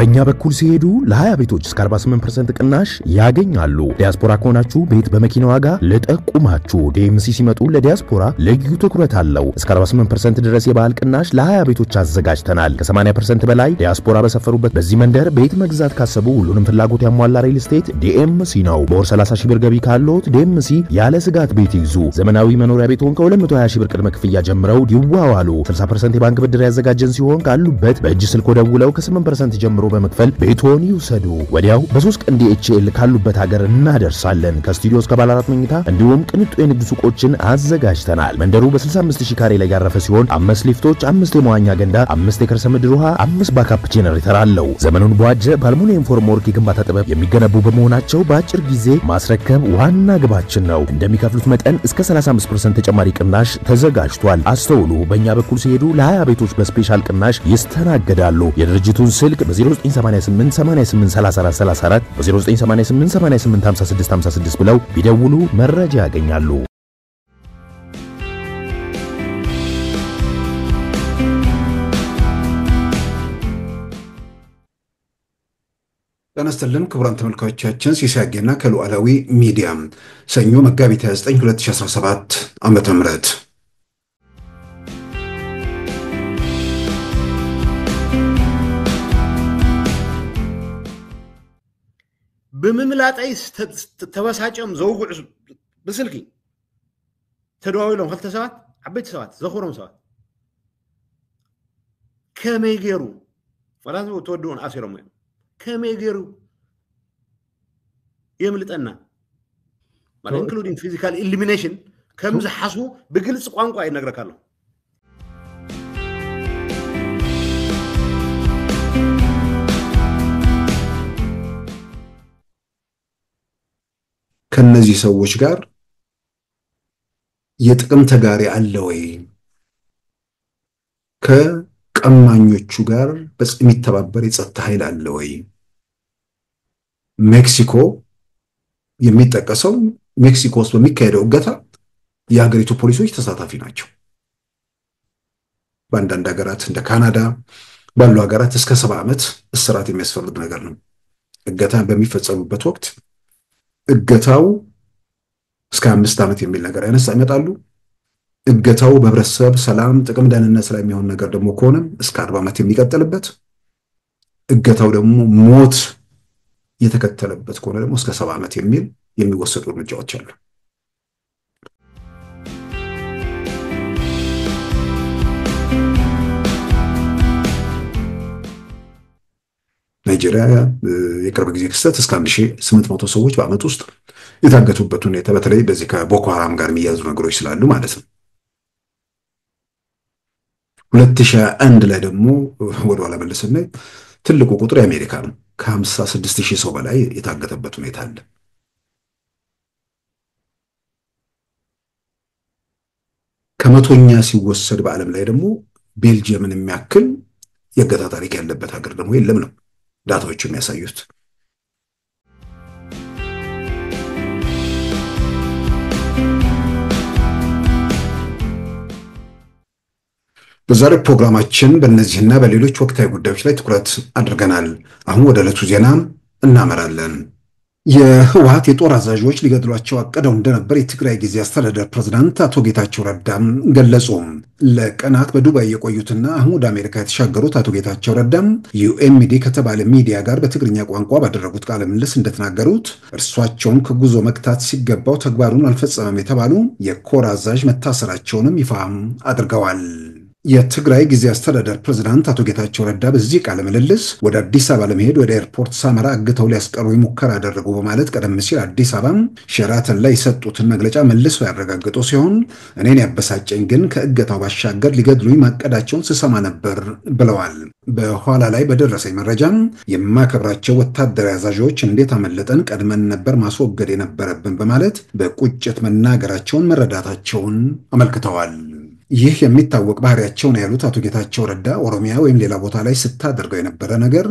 በእኛ በኩል ሲሄዱ ለ20 ቤቶች እስከ 48% ቅናሽ ያገኛሉ። ዲያስፖራ ከሆናችሁ ቤት በመኪና ዋጋ ለጠቁማችሁ ዲኤምሲ ሲመጡ ለዲያስፖራ ልዩ ትኩረት አለው። እስከ 48% ድረስ የባህል ቅናሽ ለ20 ቤቶች አዘጋጅተናል። ከ80% በላይ ዲያስፖራ በሰፈሩበት በዚህ መንደር ቤት መግዛት ካሰቡ ሁሉንም ፍላጎት ያሟላ ሪል ስቴት ዲኤምሲ ነው። በወር 30 ሺህ ብር ገቢ ካለዎት ዲኤምሲ ያለ ስጋት ቤት ይግዙ። ዘመናዊ መኖሪያ ቤቶን ከ220 ሺህ ብር ቅድመ ክፍያ ጀምረው ይዋዋሉ። 60% የባንክ ብድር ያዘጋጀን ሲሆን ካሉበት በእጅ ስልክ ደውለው ከ8% ጀምሮ በመክፈል ቤቶን ይውሰዱ። ወዲያው በ3 ቀን ዲኤችኤል ካሉበት ሀገር እናደርሳለን። ከስቱዲዮ እስከ ባለ 4 መኝታ እንዲሁም ቅንጡ የንግድ ሱቆችን አዘጋጅተናል። መንደሩ በ65000 ካሬ ላይ ያረፈ ሲሆን 5 ሊፍቶች፣ 5 የመዋኛ ገንዳ፣ 5 የከርሰ ምድር ውሃ፣ 5 ባካፕ ጄነሬተር አለው። ዘመኑን በዋጀ በአልሙኒየም ፎርምወርክ የግንባታ ጥበብ የሚገነቡ በመሆናቸው በአጭር ጊዜ ማስረከብ ዋና ግባችን ነው። እንደሚከፍሉት መጠን እስከ 35% ተጨማሪ ቅናሽ ተዘጋጅቷል። አስተውሉ፣ በእኛ በኩል ሲሄዱ ለ20 ቤቶች በስፔሻል ቅናሽ ይስተናገዳሉ። የድርጅቱን ስልክ በ0988 883434 በ0988 885656 ብለው ቢደውሉ መረጃ ያገኛሉ። ተነስተልን ክቡራን ተመልካቾቻችን ሲሳጌና ከሉዓላዊ ሚዲያ ሰኞ መጋቢት 29 2017 ዓመተ ምህረት بمملاطي تبساچم زوغع بسلكي تدواويلهم خلت ساعات عبيت ساعات زخورهم ساعات كما يغيروا فلازم تودون اسيرهم كما يغيروا يملطنا ما including physical elimination كم زحسوا بግልጽ ቋንቋ ይነግረካሉ ከነዚህ ሰዎች ጋር የጥቅም ተጋሪ አለ ወይ ከቀማኞቹ ጋር በጽም ይተባበር የጸጥታ ኃይል አለ ወይ ሜክሲኮ የሚጠቀሰው ሜክሲኮ ውስጥ በሚካሄደው እገታ የሀገሪቱ ፖሊሶች ተሳታፊ ናቸው በአንዳንድ ሀገራት እንደ ካናዳ ባሉ ሀገራት እስከ 70 ዓመት እስራት የሚያስፈርድ ነገር ነው እገታ በሚፈጸሙበት ወቅት እገታው እስከ 5 ዓመት የሚል ነገር ያመጣሉ እገታው በህብረተሰብ ሰላም ጥቅም ደህንነት ላይ የሚሆን ነገር ደግሞ ከሆነ እስከ 40 ዓመት የሚቀጥልበት እገታው ደግሞ ሞት የተከተለበት ከሆነ ደግሞ እስከ 70 ዓመት የሚወሰዱ እርምጃዎች አሉ ናይጄሪያ የቅርብ ጊዜ ክስተት እስከ 1800 ሰዎች በአመት ውስጥ የታገቱበት ሁኔታ በተለይ በዚህ ከቦኮ ሃራም ጋር የሚያዙ ነገሮች ስላሉ ማለት ነው 2001 ላይ ደግሞ ወደ ኋላ መለስና ትልቁ ቁጥር የአሜሪካ ነው ከ56000 ሰው በላይ የታገተበት ሁኔታ አለ ከመቶኛ ሲወሰድ በአለም ላይ ደግሞ ቤልጂየምን የሚያክል የገታ ታሪክ ያለበት ሀገር ደግሞ የለም ነው ዳታዎቹ የሚያሳዩት በዛሬ ፕሮግራማችን በእነዚህና በሌሎች ወቅታዊ ጉዳዮች ላይ ትኩረት አድርገናል አሁን ወደ ዕለቱ ዜና እናመራለን የህወሓት የጦር አዛዦች ሊገድሏቸው አቀደው እንደነበር የትግራይ ጊዜያዊ አስተዳደር ፕሬዝዳንት አቶ ጌታቸው ረዳ ገለጹ ለቀናት በዱባይ የቆዩትና አሁን ወደ አሜሪካ የተሻገሩት አቶ ጌታቸው ረዳ ዩኤምዲ ከተባለ ሚዲያ ጋር በትግርኛ ቋንቋ ባደረጉት ቃለ ምልልስ እንደተናገሩት እርሷቸውን ከጉዞ መክታት ሲገባው ተግባሩን አልፈጸመም የተባሉ የኮር አዛዥ መታሰራቸውንም ይፋም አድርገዋል የትግራይ ጊዜያዊ አስተዳደር ፕሬዝዳንት አቶ ጌታቸው ረዳ በዚህ ቃለ ምልልስ ወደ አዲስ አበባ ለመሄድ ወደ ኤርፖርት ሳመራ አግተው ሊያስቀሩ ሙከራ አደረጉ በማለት ቀደም ሲል አዲስ አበባ ሸራተን ላይ የሰጡትን መግለጫ መልሰው ያረጋግጡ ሲሆን እኔን ያበሳጨኝ ግን ከእገታው ባሻገር ሊገድሉኝ ማቀዳቸውን ስሰማ ነበር ብለዋል በኋላ ላይ በደረሰኝ መረጃም የማከብራቸው ወታደራዊ አዛዦች እንዴት አመለጠን ቀድመን ነበር ማስወገድ የነበረብን በማለት በቁጭት መናገራቸውን መረዳታቸውን አመልክተዋል ይህ የሚታወቅ ባህሪያቸው ነው ያሉት አቶ ጌታቸው ረዳ ኦሮሚያ ወይም ሌላ ቦታ ላይ ስታደርገው የነበረ ነገር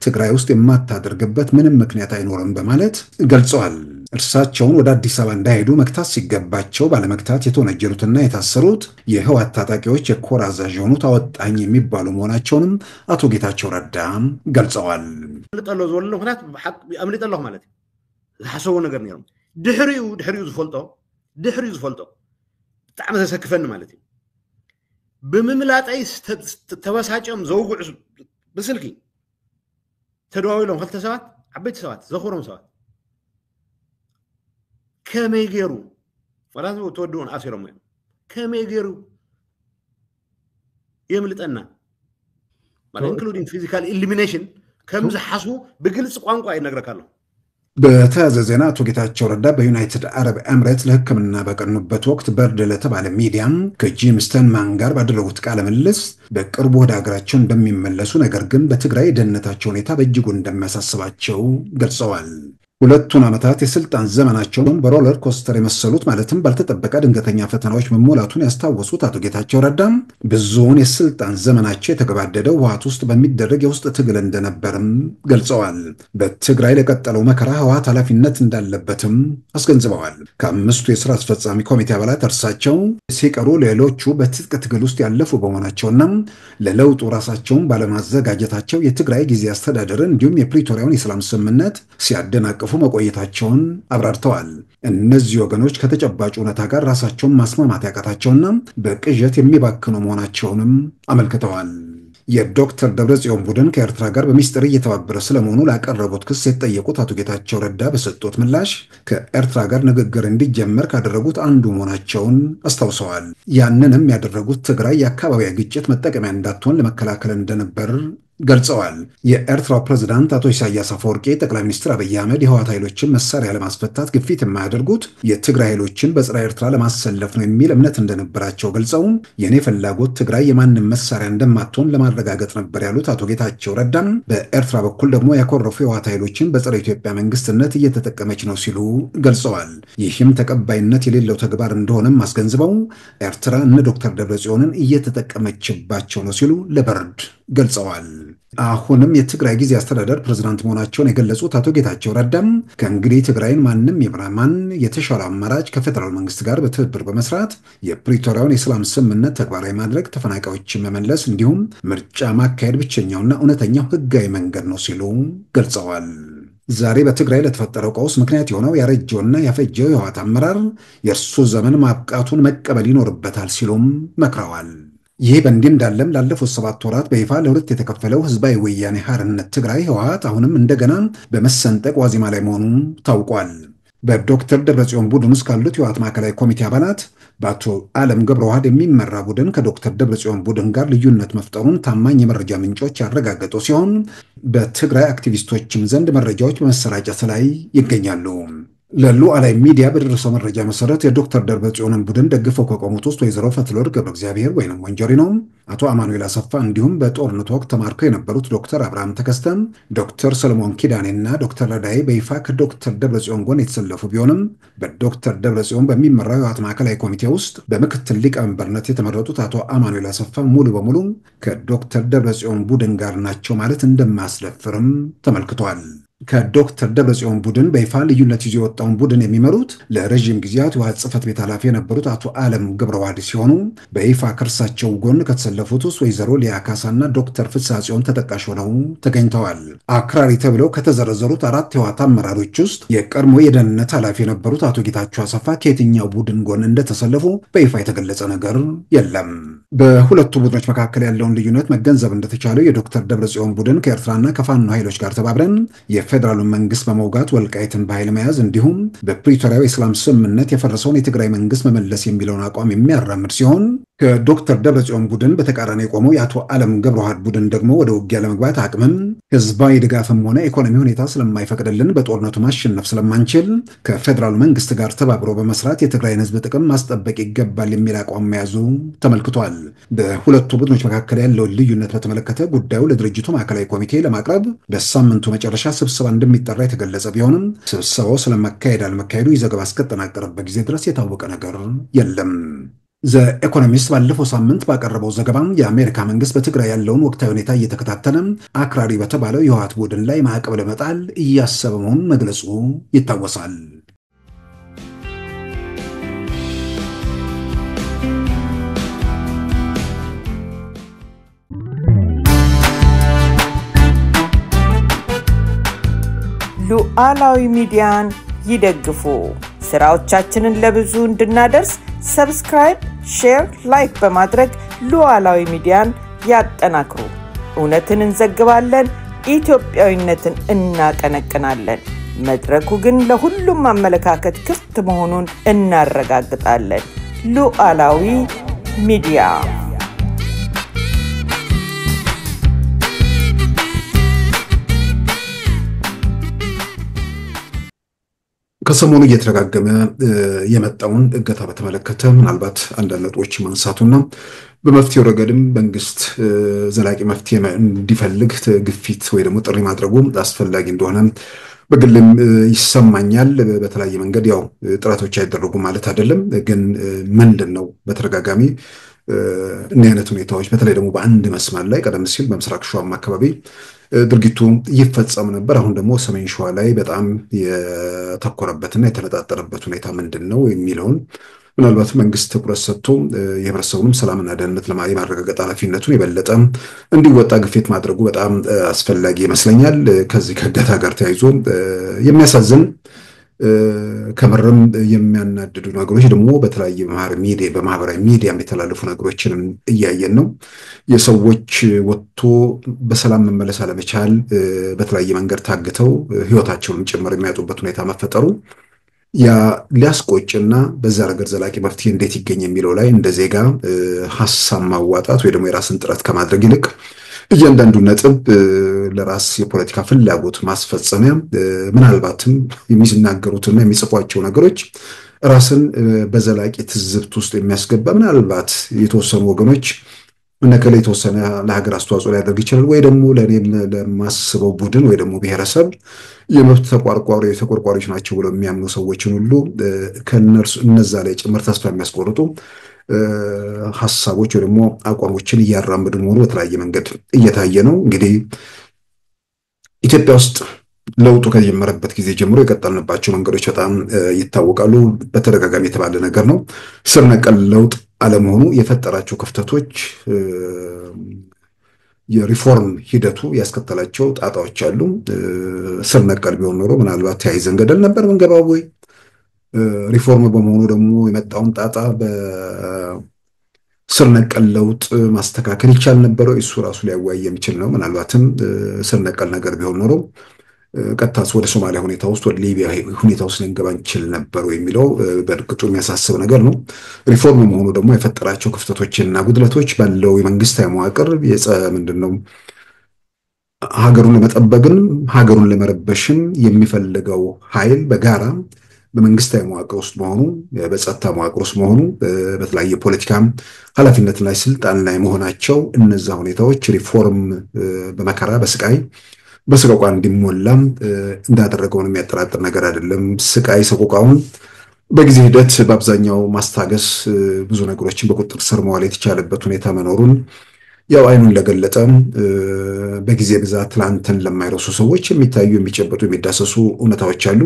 ትግራይ ውስጥ የማታደርግበት ምንም ምክንያት አይኖርም በማለት ገልጸዋል። እርሳቸውን ወደ አዲስ አበባ እንዳይሄዱ መክታት ሲገባቸው ባለመክታት የተወነጀሉትና የታሰሩት የህወሓት ታጣቂዎች የኮር አዛዥ የሆኑት አወጣኝ የሚባሉ መሆናቸውንም አቶ ጌታቸው ረዳ ገልጸዋል። ልጠሎ ዝወሎ ምክንያት አምልጠለሁ ማለት ዝሓሰቦ ነገር ነይሮም ድሕሪኡ ዝፈልጦ ብጣዕሚ ዘሰክፈኒ ማለት እዩ ብምምላጠይ ተበሳጭም ዘውጉዕ ብስልኪ ተደዋዊሎም ክልተ ሰባት ዓበይቲ ሰባት ዘኽብሮም ሰባት ከመይ ገይሩ ወላሂ ተወድኡን ኣሲሮም እዮም ከመይ ገይሩ የምልጠና ማለት ኢንክሉዲንግ ፊዚካል ኢሊሚኔሽን ከም ዝሓስቡ ብግልጽ ቋንቋ ይነግረካለሁ። በተያያዘ ዜና አቶ ጌታቸው ረዳ በዩናይትድ አረብ ኤምሬት ለሕክምና በቀኑበት ወቅት በርድ ለተባለ ሚዲያም ከጂም ስተንማን ጋር ባደረጉት ቃለ ምልልስ በቅርቡ ወደ ሀገራቸው እንደሚመለሱ ነገር ግን በትግራይ የደህንነታቸው ሁኔታ በእጅጉ እንደሚያሳስባቸው ገልጸዋል። ሁለቱን ዓመታት የስልጣን ዘመናቸውን በሮለር ኮስተር የመሰሉት ማለትም ባልተጠበቀ ድንገተኛ ፈተናዎች መሞላቱን ያስታወሱት አቶ ጌታቸው ረዳም ብዙውን የስልጣን ዘመናቸው የተገባደደው ህወሓት ውስጥ በሚደረግ የውስጥ ትግል እንደነበርም ገልጸዋል። በትግራይ ለቀጠለው መከራ ህወሓት ኃላፊነት እንዳለበትም አስገንዝበዋል። ከአምስቱ የስራ አስፈጻሚ ኮሚቴ አባላት እርሳቸው ሲቀሩ ሌሎቹ በትጥቅ ትግል ውስጥ ያለፉ በመሆናቸውና ለለውጡ ራሳቸውን ባለማዘጋጀታቸው የትግራይ ጊዜ አስተዳደር እንዲሁም የፕሪቶሪያውን የሰላም ስምምነት ሲያደናቅፉ መቆየታቸውን አብራርተዋል። እነዚህ ወገኖች ከተጨባጭ እውነታ ጋር ራሳቸውን ማስማማት ያቃታቸውና በቅዠት የሚባክኑ መሆናቸውንም አመልክተዋል። የዶክተር ደብረጽዮን ቡድን ከኤርትራ ጋር በሚስጥር እየተባበረ ስለመሆኑ ላቀረቡት ክስ የተጠየቁት አቶ ጌታቸው ረዳ በሰጡት ምላሽ ከኤርትራ ጋር ንግግር እንዲጀመር ካደረጉት አንዱ መሆናቸውን አስታውሰዋል። ያንንም ያደረጉት ትግራይ የአካባቢያዊ ግጭት መጠቀሚያ እንዳትሆን ለመከላከል እንደነበር ገልጸዋል። የኤርትራው ፕሬዝዳንት አቶ ኢሳያስ አፈወርቂ ጠቅላይ ሚኒስትር አብይ አህመድ የህወሓት ኃይሎችን መሳሪያ ለማስፈታት ግፊት የማያደርጉት የትግራይ ኃይሎችን በጸረ ኤርትራ ለማሰለፍ ነው የሚል እምነት እንደነበራቸው ገልጸው የኔ ፍላጎት ትግራይ የማንም መሳሪያ እንደማትሆን ለማረጋገጥ ነበር ያሉት አቶ ጌታቸው ረዳም በኤርትራ በኩል ደግሞ ያኮረፉ የህወሓት ኃይሎችን በጸረ ኢትዮጵያ መንግስትነት እየተጠቀመች ነው ሲሉ ገልጸዋል። ይህም ተቀባይነት የሌለው ተግባር እንደሆነም አስገንዝበው ኤርትራ እነ ዶክተር ደብረጽዮንን እየተጠቀመችባቸው ነው ሲሉ ለበርድ ገልጸዋል። አሁንም የትግራይ ጊዜ አስተዳደር ፕሬዝዳንት መሆናቸውን የገለጹት አቶ ጌታቸው ረዳም ከእንግዲህ ትግራይን ማንም ይምራማን የተሻለ አማራጭ ከፌደራል መንግስት ጋር በትብብር በመስራት የፕሪቶሪያውን የሰላም ስምምነት ተግባራዊ ማድረግ፣ ተፈናቃዮችን መመለስ እንዲሁም ምርጫ ማካሄድ ብቸኛውና እውነተኛው ህጋዊ መንገድ ነው ሲሉ ገልጸዋል። ዛሬ በትግራይ ለተፈጠረው ቀውስ ምክንያት የሆነው ያረጀውና ያፈጀው የህወሓት አመራር የእርሱ ዘመን ማብቃቱን መቀበል ይኖርበታል ሲሉም መክረዋል። ይህ በእንዲህ እንዳለም ላለፉት 7 ወራት በይፋ ለሁለት የተከፈለው ህዝባዊ ወያኔ ሓርነት ትግራይ ህወሓት አሁንም እንደገና በመሰንጠቅ ዋዜማ ላይ መሆኑ ታውቋል። በዶክተር ደብረጽዮን ቡድን ውስጥ ካሉት የህወሓት ማዕከላዊ ኮሚቴ አባላት በአቶ አለም ገብረዋህድ የሚመራ ቡድን ከዶክተር ደብረጽዮን ቡድን ጋር ልዩነት መፍጠሩን ታማኝ የመረጃ ምንጮች ያረጋገጡ ሲሆን በትግራይ አክቲቪስቶችም ዘንድ መረጃዎች በመሰራጨት ላይ ይገኛሉ። ለሉዓላዊ ሚዲያ በደረሰው መረጃ መሰረት የዶክተር ደብረጽዮንን ቡድን ደግፈው ከቆሙት ውስጥ ወይዘሮ ፈትለወርቅ ገብረ እግዚአብሔር ወይንም ወንጀሪኖ፣ አቶ አማኑኤል አሰፋ እንዲሁም በጦርነቱ ወቅት ተማርከው የነበሩት ዶክተር አብርሃም ተከስተም፣ ዶክተር ሰለሞን ኪዳኔና ዶክተር ረዳይ በይፋ ከዶክተር ደብረጽዮን ጎን የተሰለፉ ቢሆንም በዶክተር ደብረጽዮን በሚመራው የህወሓት ማዕከላዊ ኮሚቴ ውስጥ በምክትል ሊቀመንበርነት የተመረጡት አቶ አማኑኤል አሰፋ ሙሉ በሙሉ ከዶክተር ደብረጽዮን ቡድን ጋር ናቸው ማለት እንደማያስደፍርም ተመልክቷል። ከዶክተር ደብረጽዮን ቡድን በይፋ ልዩነት ይዞ የወጣውን ቡድን የሚመሩት ለረዥም ጊዜያት የህወሓት ጽሕፈት ቤት ኃላፊ የነበሩት አቶ አለም ገብረዋህድ ሲሆኑ በይፋ ከእርሳቸው ጎን ከተሰለፉት ውስጥ ወይዘሮ ሊያ ካሳና ዶክተር ፍስሐ ጽዮን ተጠቃሽ ሆነው ተገኝተዋል። አክራሪ ተብለው ከተዘረዘሩት 4 የህወሓት አመራሮች ውስጥ የቀድሞ የደህንነት ኃላፊ የነበሩት አቶ ጌታቸው አሰፋ ከየትኛው ቡድን ጎን እንደተሰለፉ በይፋ የተገለጸ ነገር የለም። በሁለቱ ቡድኖች መካከል ያለውን ልዩነት መገንዘብ እንደተቻለው የዶክተር ደብረጽዮን ቡድን ከኤርትራና ከፋኖ ኃይሎች ጋር ተባብረን የፌዴራሉ መንግስት በመውጋት ወልቃይትን በኃይል መያዝ እንዲሁም በፕሪቶሪያው የሰላም ስምምነት የፈረሰውን የትግራይ መንግስት መመለስ የሚለውን አቋም የሚያራምድ ሲሆን ከዶክተር ደብረጽዮን ቡድን በተቃራኒ የቆመው የአቶ አለም ገብረዋህድ ቡድን ደግሞ ወደ ውጊያ ለመግባት አቅምም ህዝባዊ ድጋፍም ሆነ ኢኮኖሚ ሁኔታ ስለማይፈቅድልን በጦርነቱ ማሸነፍ ስለማንችል ከፌዴራሉ መንግስት ጋር ተባብሮ በመስራት የትግራይን ህዝብ ጥቅም ማስጠበቅ ይገባል የሚል አቋም መያዙ ተመልክቷል። በሁለቱ ቡድኖች መካከል ያለውን ልዩነት በተመለከተ ጉዳዩ ለድርጅቱ ማዕከላዊ ኮሚቴ ለማቅረብ በሳምንቱ መጨረሻ ስብሰባ እንደሚጠራ የተገለጸ ቢሆንም ስብሰባው ስለመካሄድ አለመካሄዱ ይህ ዘገባ እስከተጠናቀረበት ጊዜ ድረስ የታወቀ ነገር የለም። ዘ ኢኮኖሚስት ባለፈው ሳምንት ባቀረበው ዘገባ የአሜሪካ መንግስት በትግራይ ያለውን ወቅታዊ ሁኔታ እየተከታተለ አክራሪ በተባለው የህወሓት ቡድን ላይ ማዕቀብ ለመጣል እያሰበ መሆኑን መግለጹ ይታወሳል። ሉዓላዊ ሚዲያን ይደግፉ። ስራዎቻችንን ለብዙ እንድናደርስ ሰብስክራይብ፣ ሼር፣ ላይክ በማድረግ ሉዓላዊ ሚዲያን ያጠናክሩ። እውነትን እንዘግባለን፣ ኢትዮጵያዊነትን እናቀነቅናለን። መድረኩ ግን ለሁሉም አመለካከት ክፍት መሆኑን እናረጋግጣለን። ሉዓላዊ ሚዲያ ከሰሞኑ እየተረጋገመ የመጣውን እገታ በተመለከተ ምናልባት አንዳንድ ነጥቦች ማንሳቱና በመፍትሄው ረገድም መንግስት ዘላቂ መፍትሄ እንዲፈልግ ግፊት ወይ ደግሞ ጥሪ ማድረጉ አስፈላጊ እንደሆነ በግልም ይሰማኛል። በተለያየ መንገድ ያው ጥረቶች አይደረጉ ማለት አይደለም፣ ግን ምንድነው በተረጋጋሚ እነ አይነት ሁኔታዎች በተለይ ደግሞ በአንድ መስመር ላይ ቀደም ሲል በምስራቅ ሸዋም አካባቢ ድርጊቱ ይፈጸም ነበር። አሁን ደግሞ ሰሜን ሸዋ ላይ በጣም የተኮረበትና የተነጣጠረበት ሁኔታ ምንድነው የሚለውን ምናልባት መንግስት ትኩረት ሰጥቶ የህብረተሰቡንም ሰላምና ደህንነት ለማረጋገጥ ኃላፊነቱን የበለጠ እንዲወጣ ግፊት ማድረጉ በጣም አስፈላጊ ይመስለኛል። ከዚህ ከእገታ ጋር ተያይዞ የሚያሳዝን ከምርም የሚያናድዱ ነገሮች ደግሞ በተለያየ በማህበራዊ ሚዲያ የሚተላለፉ ነገሮችንም እያየን ነው። የሰዎች ወጥቶ በሰላም መመለስ አለመቻል፣ በተለያየ መንገድ ታግተው ህይወታቸውን ጭምር የሚያጡበት ሁኔታ መፈጠሩ ያ ሊያስቆጭና በዛ ረገድ ዘላቂ መፍትሄ እንዴት ይገኝ የሚለው ላይ እንደ ዜጋ ሐሳብ ማዋጣት ወይ ደግሞ የራስን ጥረት ከማድረግ ይልቅ እያንዳንዱ ነጥብ ለራስ የፖለቲካ ፍላጎት ማስፈጸሚያ ምናልባትም የሚናገሩትና የሚጽፏቸው ነገሮች ራስን በዘላቂ ትዝብት ውስጥ የሚያስገባ ምናልባት የተወሰኑ ወገኖች እነከለ የተወሰነ ለሀገር አስተዋጽኦ ሊያደርግ ይችላል ወይ ደግሞ ለኔም ለማስበው ቡድን ወይ ደግሞ ብሔረሰብ የመብት ተቆርቋሪዎች ናቸው ብለው የሚያምኑ ሰዎችን ሁሉ ከነርሱ እነዛ ላይ ጭምር ተስፋ የሚያስቆርጡ ሐሳቦች ወይ ደግሞ አቋሞችን እያራመዱ መሆኑ በተለያየ መንገድ እየታየ ነው። እንግዲህ ኢትዮጵያ ውስጥ ለውጡ ከጀመረበት ጊዜ ጀምሮ የቀጠልንባቸው መንገዶች በጣም ይታወቃሉ። በተደጋጋሚ የተባለ ነገር ነው። ስር ነቀል ለውጥ አለመሆኑ የፈጠራቸው ክፍተቶች የሪፎርም ሂደቱ ያስከተላቸው ጣጣዎች አሉ። ስር ነቀል ቢሆን ኖሮ ምናልባት ተያይዘን ገደል ነበር መንገባው ወይ ሪፎርም በመሆኑ ደግሞ የመጣውን ጣጣ በስር ነቀል ለውጥ ማስተካከል ይቻል ነበር። እሱ ራሱ ሊያዋይ የሚችል ነው። ምናልባትም ስር ነቀል ነገር ቢሆን ኖሮ ቀጥታስ ወደ ሶማሊያ ሁኔታ ውስጥ ወደ ሊቢያ ሁኔታ ውስጥ ልንገባ እንችል ነበር የሚለው በእርግጡ የሚያሳስብ ነገር ነው። ሪፎርም መሆኑ ደግሞ የፈጠራቸው ክፍተቶችና ጉድለቶች ባለው የመንግስታዊ መዋቅር ምንድነው ሀገሩን ለመጠበቅን ሀገሩን ለመረበሽን የሚፈልገው ኃይል በጋራ በመንግስታዊ መዋቅር ውስጥ መሆኑ በጸጥታ መዋቅር ውስጥ መሆኑ በተለያየ ፖለቲካ ኃላፊነት ላይ ስልጣን ላይ መሆናቸው እነዛ ሁኔታዎች ሪፎርም በመከራ በስቃይ በስቃቋ እንዲሞላም እንዳደረገው ነው የሚያጠራጥር ነገር አይደለም። ስቃይ ሰቆቃውን በጊዜ ሂደት በአብዛኛው ማስታገስ ብዙ ነገሮችን በቁጥጥር ስር መዋል የተቻለበት ሁኔታ መኖሩን ያው አይኑን ለገለጠ በጊዜ ብዛት ትላንትን ለማይረሱ ሰዎች የሚታዩ የሚጨበጡ የሚዳሰሱ እውነታዎች አሉ።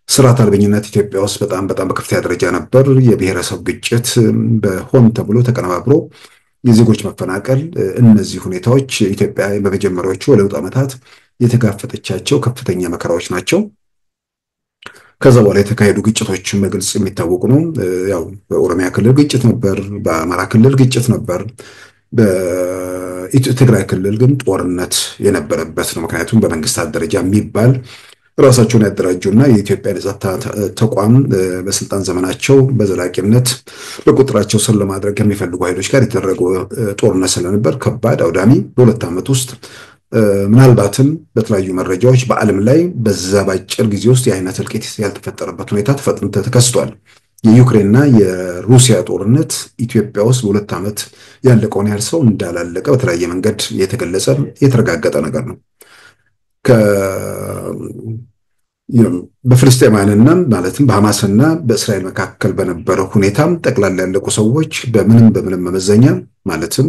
ስርዓት አልበኝነት ኢትዮጵያ ውስጥ በጣም በከፍተኛ ደረጃ ነበር። የብሔረሰብ ግጭት በሆን ተብሎ ተቀነባብሮ የዜጎች መፈናቀል፣ እነዚህ ሁኔታዎች ኢትዮጵያ በመጀመሪያዎቹ ለውጥ ዓመታት የተጋፈጠቻቸው ከፍተኛ መከራዎች ናቸው። ከዛ በኋላ የተካሄዱ ግጭቶችን በግልጽ የሚታወቁ ነው። ያው በኦሮሚያ ክልል ግጭት ነበር፣ በአማራ ክልል ግጭት ነበር፣ በትግራይ ክልል ግን ጦርነት የነበረበት ነው። ምክንያቱም በመንግስታት ደረጃ የሚባል ራሳቸውን ያደራጁና የኢትዮጵያ የጸጥታ ተቋም በስልጣን ዘመናቸው በዘላቂነት በቁጥራቸው ስር ለማድረግ የሚፈልጉ ኃይሎች ጋር የተደረገው ጦርነት ስለነበር ከባድ አውዳሚ በሁለት ዓመት ውስጥ ምናልባትም በተለያዩ መረጃዎች በዓለም ላይ በዛ ባጭር ጊዜ ውስጥ የአይነት እልቂት ያልተፈጠረበት ሁኔታ ተከስቷል። የዩክሬንና የሩሲያ ጦርነት ኢትዮጵያ ውስጥ በሁለት ዓመት ያለቀውን ያህል ሰው እንዳላለቀ በተለያየ መንገድ የተገለጸ የተረጋገጠ ነገር ነው። በፍልስጤማውያንና ማለትም በሐማስና በእስራኤል መካከል በነበረው ሁኔታም ጠቅላላ ያለቁ ሰዎች በምንም መመዘኛ ማለትም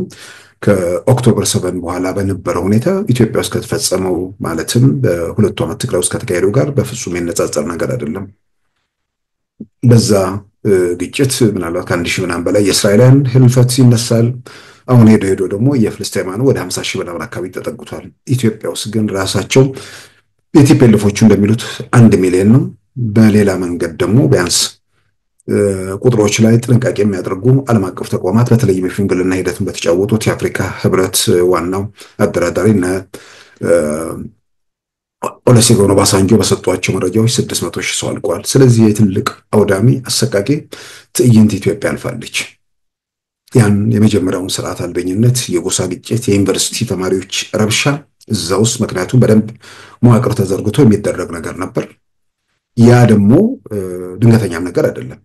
ከኦክቶበር 7 በኋላ በነበረው ሁኔታ ኢትዮጵያ ውስጥ ከተፈጸመው ማለትም በሁለቱ ዓመት ትግራይ ውስጥ ከተካሄደው ጋር በፍጹም የነጻጸር ነገር አይደለም። በዛ ግጭት ምናልባት ከ1,000 ምናምን በላይ የእስራኤላውያን ህልፈት ይነሳል። አሁን ሄዶ ደግሞ የፍልስጤማውያኑ ወደ 50,000 ምናምን አካባቢ ተጠግቷል። ኢትዮጵያ ውስጥ ግን ራሳቸው የቲፒኤልኤፎቹ እንደሚሉት 1 ሚሊዮን ነው። በሌላ መንገድ ደግሞ ቢያንስ ቁጥሮች ላይ ጥንቃቄ የሚያደርጉ ዓለም አቀፍ ተቋማት በተለይም የሽምግልና ሂደትን በተጫወቱት የአፍሪካ ህብረት ዋናው አደራዳሪ እና ኦሉሴጉን ኦባሳንጆ በሰጧቸው መረጃዎች 600,000 ሰው አልቋል። ስለዚህ የትልቅ አውዳሚ አሰቃቂ ትዕይንት ኢትዮጵያ አልፋለች። ያን የመጀመሪያውን ስርዓት አልበኝነት፣ የጎሳ ግጭት፣ የዩኒቨርሲቲ ተማሪዎች ረብሻ እዛ ውስጥ ምክንያቱም በደንብ መዋቅር ተዘርግቶ የሚደረግ ነገር ነበር። ያ ደግሞ ድንገተኛም ነገር አይደለም።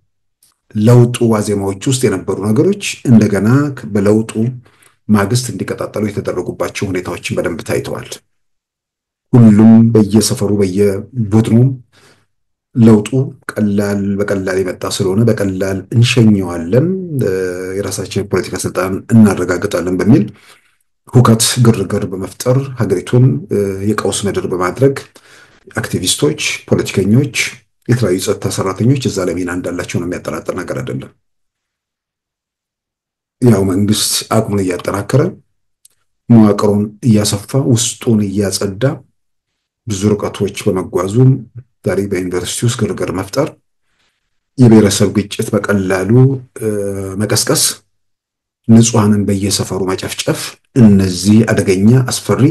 ለውጡ ዋዜማዎች ውስጥ የነበሩ ነገሮች እንደገና በለውጡ ማግስት እንዲቀጣጠሉ የተደረጉባቸው ሁኔታዎችን በደንብ ታይተዋል። ሁሉም በየሰፈሩ በየቡድኑ ለውጡ በቀላል የመጣ ስለሆነ በቀላል እንሸኘዋለን፣ የራሳችን የፖለቲካ ስልጣን እናረጋግጣለን በሚል ሁከት፣ ግርግር በመፍጠር ሀገሪቱን የቀውስ ምድር በማድረግ አክቲቪስቶች፣ ፖለቲከኞች፣ የተለያዩ ጸጥታ ሰራተኞች እዛ ላይ ሚና እንዳላቸው ነው የሚያጠራጥር ነገር አይደለም። ያው መንግስት አቅሙን እያጠናከረ መዋቅሩን እያሰፋ ውስጡን እያጸዳ ብዙ ርቀቶች በመጓዙም ዛሬ በዩኒቨርሲቲ ውስጥ ግርግር መፍጠር፣ የብሔረሰብ ግጭት በቀላሉ መቀስቀስ፣ ንጹሃንን በየሰፈሩ መጨፍጨፍ፣ እነዚህ አደገኛ አስፈሪ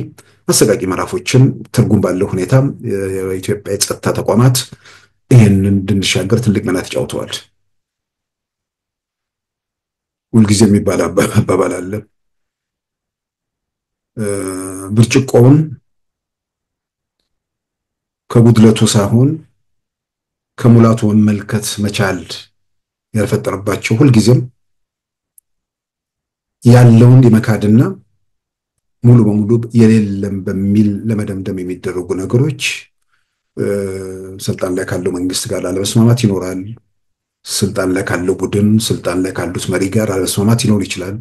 አሰቃቂ ምዕራፎችን ትርጉም ባለው ሁኔታ የኢትዮጵያ የጸጥታ ተቋማት ይህንን እንድንሻገር ትልቅ ሚና ተጫውተዋል። ሁልጊዜ የሚባል አባባል አለ። ብርጭቆውን ከጉድለቱ ሳይሆን ከሙላቱ መመልከት መቻል ያልፈጠረባቸው ሁልጊዜም ያለውን የመካድና ሙሉ በሙሉ የሌለም በሚል ለመደምደም የሚደረጉ ነገሮች ስልጣን ላይ ካለው መንግስት ጋር አለመስማማት ይኖራል። ስልጣን ላይ ካለው ቡድን፣ ስልጣን ላይ ካሉት መሪ ጋር አለመስማማት ይኖር ይችላል።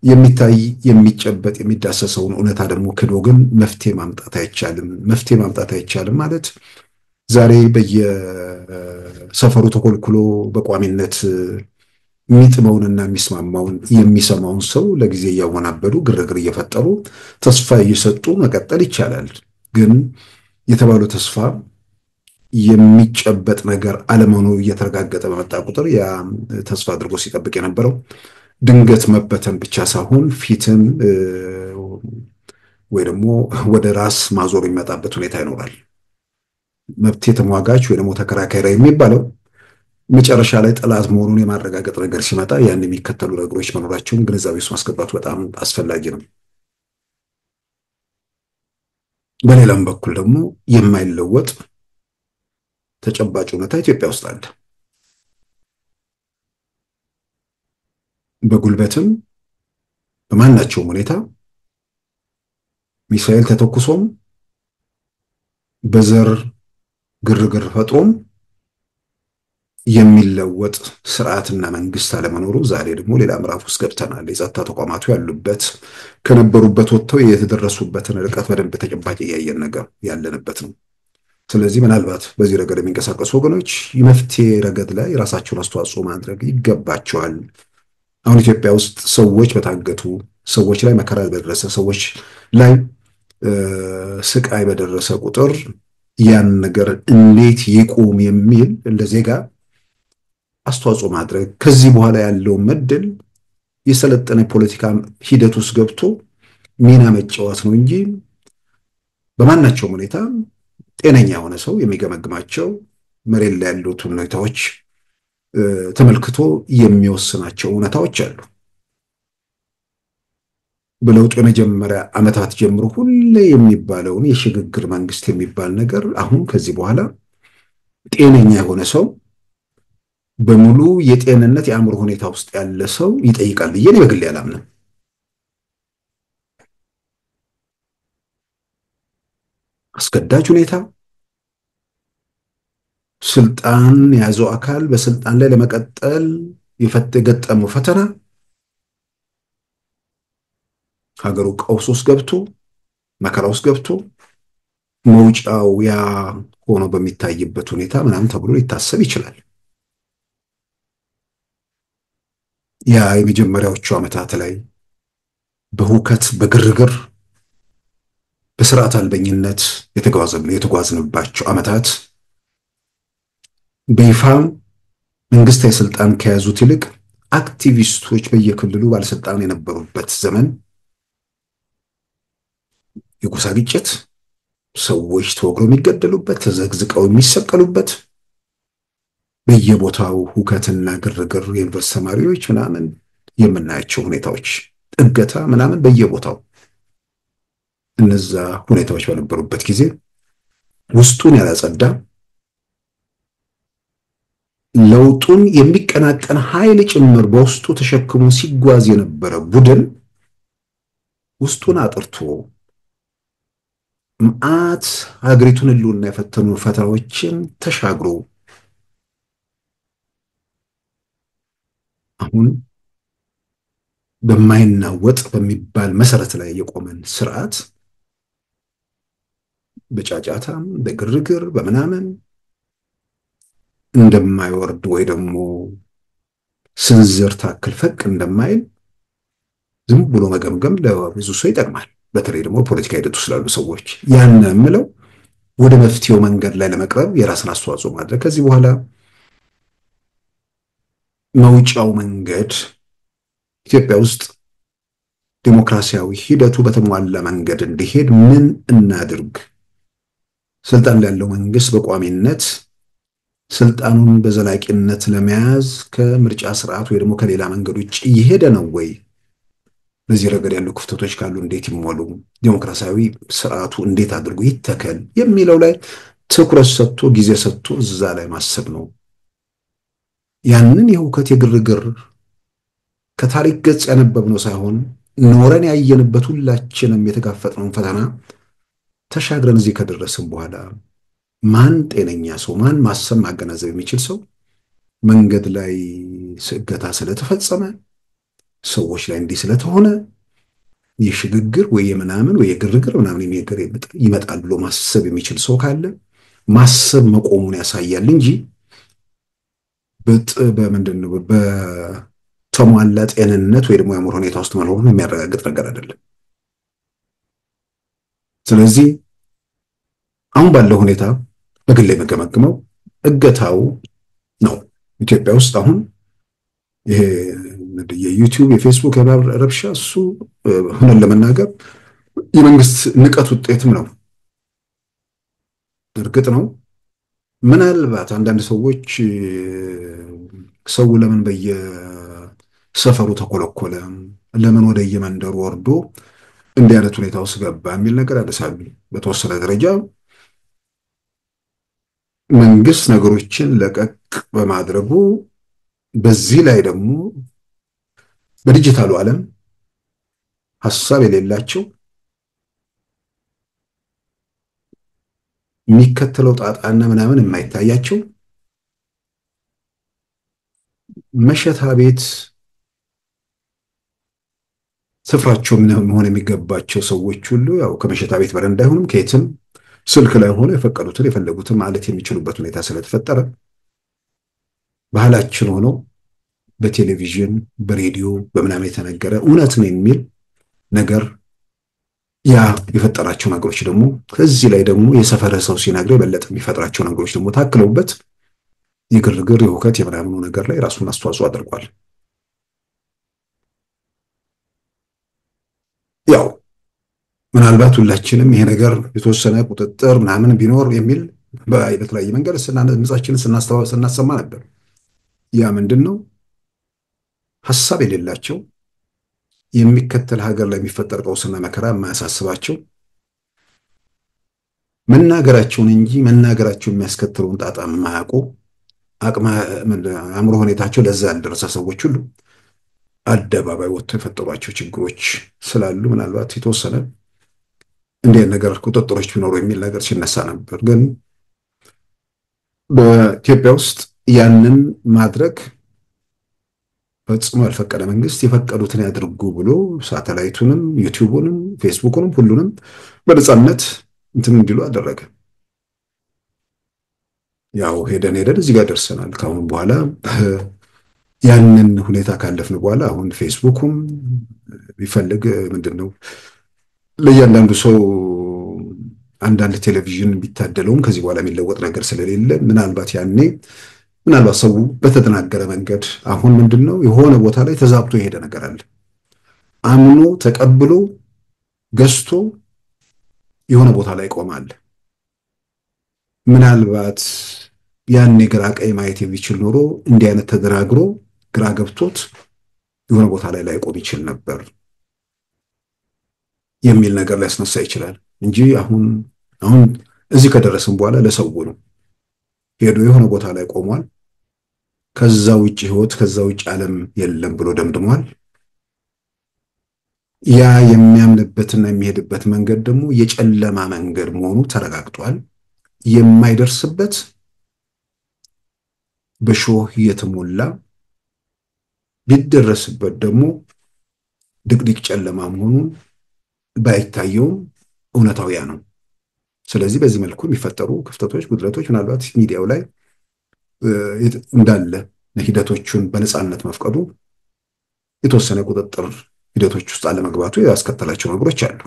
የሚታይ የሚጨበጥ የሚዳሰሰውን እውነታ ደግሞ ክዶ ግን መፍትሄ ማምጣት አይቻልም። መፍትሄ ማምጣት አይቻልም ማለት ዛሬ በየሰፈሩ ተኮልኩሎ በቋሚነት የሚጥመውንና የሚስማማውን የሚሰማውን ሰው ለጊዜ እያወናበዱ ግርግር እየፈጠሩ ተስፋ እየሰጡ መቀጠል ይቻላል። ግን የተባለው ተስፋ የሚጨበጥ ነገር አለመሆኑ እየተረጋገጠ በመጣ ቁጥር ያ ተስፋ አድርጎ ሲጠብቅ የነበረው ድንገት መበተን ብቻ ሳይሆን ፊትን ወይ ደግሞ ወደ ራስ ማዞር የሚመጣበት ሁኔታ ይኖራል። መብት ተሟጋች ወይ ደግሞ ተከራካሪ የሚባለው መጨረሻ ላይ ጠላት መሆኑን የማረጋገጥ ነገር ሲመጣ ያን የሚከተሉ ነገሮች መኖራቸውን ግንዛቤ ውስጥ ማስገባቱ በጣም አስፈላጊ ነው። በሌላም በኩል ደግሞ የማይለወጥ ተጨባጭ ሁኔታ ኢትዮጵያ ውስጥ አለ። በጉልበትም በማናቸውም ሁኔታ ሚሳኤል ተተኩሶም በዘር ግርግር ፈጥሮም የሚለወጥ ስርዓትና መንግስት አለመኖሩ ዛሬ ደግሞ ሌላ ምዕራፍ ውስጥ ገብተናል። የጸጥታ ተቋማቱ ያሉበት ከነበሩበት ወጥተው የተደረሱበትን ርቀት በደንብ ተጨባጭ እያየን ነገር ያለንበት ነው። ስለዚህ ምናልባት በዚህ ረገድ የሚንቀሳቀሱ ወገኖች የመፍትሄ ረገድ ላይ የራሳቸውን አስተዋጽኦ ማድረግ ይገባቸዋል። አሁን ኢትዮጵያ ውስጥ ሰዎች በታገቱ፣ ሰዎች ላይ መከራ በደረሰ፣ ሰዎች ላይ ስቃይ በደረሰ ቁጥር ያን ነገር እንዴት ይቁም የሚል እንደ ዜጋ አስተዋጽኦ ማድረግ ከዚህ በኋላ ያለው መድል የሰለጠነ ፖለቲካ ሂደት ውስጥ ገብቶ ሚና መጫወት ነው እንጂ በማናቸውም ሁኔታ ጤነኛ የሆነ ሰው የሚገመግማቸው መሬት ላይ ያሉት ሁኔታዎች ተመልክቶ የሚወስናቸው ሁኔታዎች አሉ። በለውጡ የመጀመሪያ ዓመታት ጀምሮ ሁሌ የሚባለውን የሽግግር መንግስት የሚባል ነገር አሁን ከዚህ በኋላ ጤነኛ የሆነ ሰው በሙሉ የጤንነት የአእምሮ ሁኔታ ውስጥ ያለ ሰው ይጠይቃል ብዬ እኔ በግሌ አላምንም። አስገዳጅ ሁኔታ ስልጣን የያዘው አካል በስልጣን ላይ ለመቀጠል የገጠመው ፈተና ሀገሩ ቀውስ ውስጥ ገብቶ መከራ ውስጥ ገብቶ መውጫው ያ ሆኖ በሚታይበት ሁኔታ ምናምን ተብሎ ሊታሰብ ይችላል። ያ የመጀመሪያዎቹ ዓመታት ላይ በሁከት በግርግር በስርዓት አልበኝነት የተጓዝንባቸው ዓመታት በይፋ መንግስታዊ ስልጣን ከያዙት ይልቅ አክቲቪስቶች በየክልሉ ባለስልጣን የነበሩበት ዘመን የጎሳ ግጭት፣ ሰዎች ተወግረው የሚገደሉበት፣ ተዘግዝቀው የሚሰቀሉበት፣ በየቦታው ሁከትና ግርግር፣ የዩኒቨርሲቲ ተማሪዎች ምናምን የምናያቸው ሁኔታዎች፣ እገታ ምናምን በየቦታው እነዛ ሁኔታዎች በነበሩበት ጊዜ ውስጡን ያላጸዳ ለውጡን የሚቀናቀን ኃይል ጭምር በውስጡ ተሸክሞ ሲጓዝ የነበረ ቡድን ውስጡን አጥርቶ መዓት ሀገሪቱን ህልውና የፈተኑ ፈተናዎችን ተሻግሮ አሁን በማይናወጥ በሚባል መሰረት ላይ የቆመን ስርዓት በጫጫታም በግርግር በምናምን እንደማይወርድ ወይ ደግሞ ስንዝር ታክል ፈቅ እንደማይል ዝም ብሎ መገምገም ለብዙ ሰው ይጠቅማል። በተለይ ደግሞ ፖለቲካ ሂደቱ ስላሉ ሰዎች ያን የምለው ወደ መፍትሄው መንገድ ላይ ለመቅረብ የራስን አስተዋጽኦ ማድረግ ከዚህ በኋላ መውጫው መንገድ ኢትዮጵያ ውስጥ ዲሞክራሲያዊ ሂደቱ በተሟላ መንገድ እንዲሄድ ምን እናድርግ? ስልጣን ላይ ያለው መንግስት በቋሚነት ስልጣኑን በዘላቂነት ለመያዝ ከምርጫ ስርዓት ወይ ደግሞ ከሌላ መንገድ ውጭ እየሄደ ነው ወይ? በዚህ ረገድ ያሉ ክፍተቶች ካሉ እንዴት ይሞሉ? ዲሞክራሲያዊ ስርዓቱ እንዴት አድርጎ ይተከል የሚለው ላይ ትኩረት ሰጥቶ ጊዜ ሰጥቶ እዛ ላይ ማሰብ ነው። ያንን የሁከት የግርግር ከታሪክ ገጽ ያነበብነው ሳይሆን ኖረን ያየንበት ሁላችንም የተጋፈጥነውን ፈተና ተሻግረን እዚህ ከደረስን በኋላ ማን ጤነኛ ሰው ማን ማሰብ ማገናዘብ የሚችል ሰው መንገድ ላይ ስእገታ ስለተፈጸመ ሰዎች ላይ እንዲህ ስለተሆነ የሽግግር ወይ የምናምን ወይ የግርግር ምናምን የሚገር ይመጣል ብሎ ማሰብ የሚችል ሰው ካለ ማሰብ መቆሙን ያሳያል እንጂ በምንድነው በተሟላ ጤንነት ወይ ደግሞ የአእምሮ ሁኔታ ውስጥ መኖሩን የሚያረጋግጥ ነገር አይደለም። ስለዚህ አሁን ባለው ሁኔታ በግል የመገመግመው እገታው ነው። ኢትዮጵያ ውስጥ አሁን ይሄ የዩቲዩብ የፌስቡክ ረብሻ እሱ ሆነን ለመናገር የመንግስት ንቀት ውጤትም ነው። እርግጥ ነው ምናልባት አንዳንድ ሰዎች ሰው ለምን በየሰፈሩ ተኮለኮለ፣ ለምን ወደ የመንደሩ ወርዶ እንዲህ አይነት ሁኔታ ውስጥ ገባ የሚል ነገር ያነሳሉ። በተወሰነ ደረጃ መንግስት ነገሮችን ለቀቅ በማድረጉ በዚህ ላይ ደግሞ በዲጂታሉ ዓለም ሐሳብ የሌላቸው የሚከተለው ጣጣና ምናምን የማይታያቸው መሸታ ቤት ስፍራቸው መሆን የሚገባቸው ሰዎች ሁሉ ያው ከመሸታ ቤት በረንዳ አይሆንም ከየትም ስልክ ላይ ሆነ የፈቀዱትን የፈለጉትን ማለት የሚችሉበት ሁኔታ ስለተፈጠረ ባህላችን ሆኖ በቴሌቪዥን በሬዲዮ በምናምን የተነገረ እውነት ነው የሚል ነገር ያ የፈጠራቸው ነገሮች ደግሞ ከዚህ ላይ ደግሞ የሰፈረ ሰው ሲናገር የበለጠ የሚፈጥራቸው ነገሮች ደግሞ ታክለውበት የግርግር የሁከት የምናምኑ ነገር ላይ ራሱን አስተዋጽኦ አድርጓል። ያው ምናልባት ሁላችንም ይሄ ነገር የተወሰነ ቁጥጥር ምናምን ቢኖር የሚል በተለያየ መንገድ ድምጻችንን ስናሰማ ነበር። ያ ምንድነው ሐሳብ የሌላቸው የሚከተል ሀገር ላይ የሚፈጠር ቀውስና መከራ የማያሳስባቸው መናገራቸውን እንጂ መናገራቸው የሚያስከትለውን ጣጣ የማያውቁ አእምሮ ሁኔታቸው ለዛ ያልደረሰ ሰዎች ሁሉ አደባባይ ወጥተው የፈጠሯቸው ችግሮች ስላሉ ምናልባት የተወሰነ እንዲህ ነገር ቁጥጥሮች ቢኖሩ የሚል ነገር ሲነሳ ነበር። ግን በኢትዮጵያ ውስጥ ያንን ማድረግ ፈጽሞ ያልፈቀደ መንግስት የፈቀዱትን ያድርጉ ብሎ ሳተላይቱንም ዩቲዩቡንም ፌስቡክንም ሁሉንም በነፃነት እንትን እንዲሉ አደረገ። ያው ሄደን እዚህ ጋር ደርሰናል። ከአሁን በኋላ ያንን ሁኔታ ካለፍን በኋላ አሁን ፌስቡክም ቢፈልግ ምንድነው ለእያንዳንዱ ሰው አንዳንድ ቴሌቪዥን ቢታደለውም ከዚህ በኋላ የሚለወጥ ነገር ስለሌለ ምናልባት ሰው በተደናገረ መንገድ አሁን ምንድነው የሆነ ቦታ ላይ ተዛብቶ የሄደ ነገር አለ። አምኖ ተቀብሎ ገዝቶ የሆነ ቦታ ላይ ቆማል። ምናልባት ያኔ ግራ ቀኝ ማየት የሚችል ኖሮ እንዲህ አይነት ተደናግሮ ግራ ገብቶት የሆነ ቦታ ላይ ቆም ይችል ነበር የሚል ነገር ሊያስነሳ ይችላል እንጂ አሁን እዚህ ከደረስን በኋላ ለሰው ነው ሄዶ የሆነ ቦታ ላይ ቆሟል። ከዛ ውጪ ህይወት ከዛ ውጪ ዓለም የለም ብሎ ደምድሟል። ያ የሚያምንበትና የሚሄድበት መንገድ ደግሞ የጨለማ መንገድ መሆኑ ተረጋግጧል። የማይደርስበት በሾህ የተሞላ ቢደረስበት ደግሞ ድቅድቅ ጨለማ መሆኑን ባይታየውም እውነታው ያ ነው። ስለዚህ በዚህ መልኩ የሚፈጠሩ ክፍተቶች፣ ጉድለቶች ምናልባት ሚዲያው ላይ እንዳለ ሂደቶቹን በነፃነት መፍቀዱ የተወሰነ ቁጥጥር ሂደቶች ውስጥ አለመግባቱ ያስከተላቸው ነገሮች አሉ።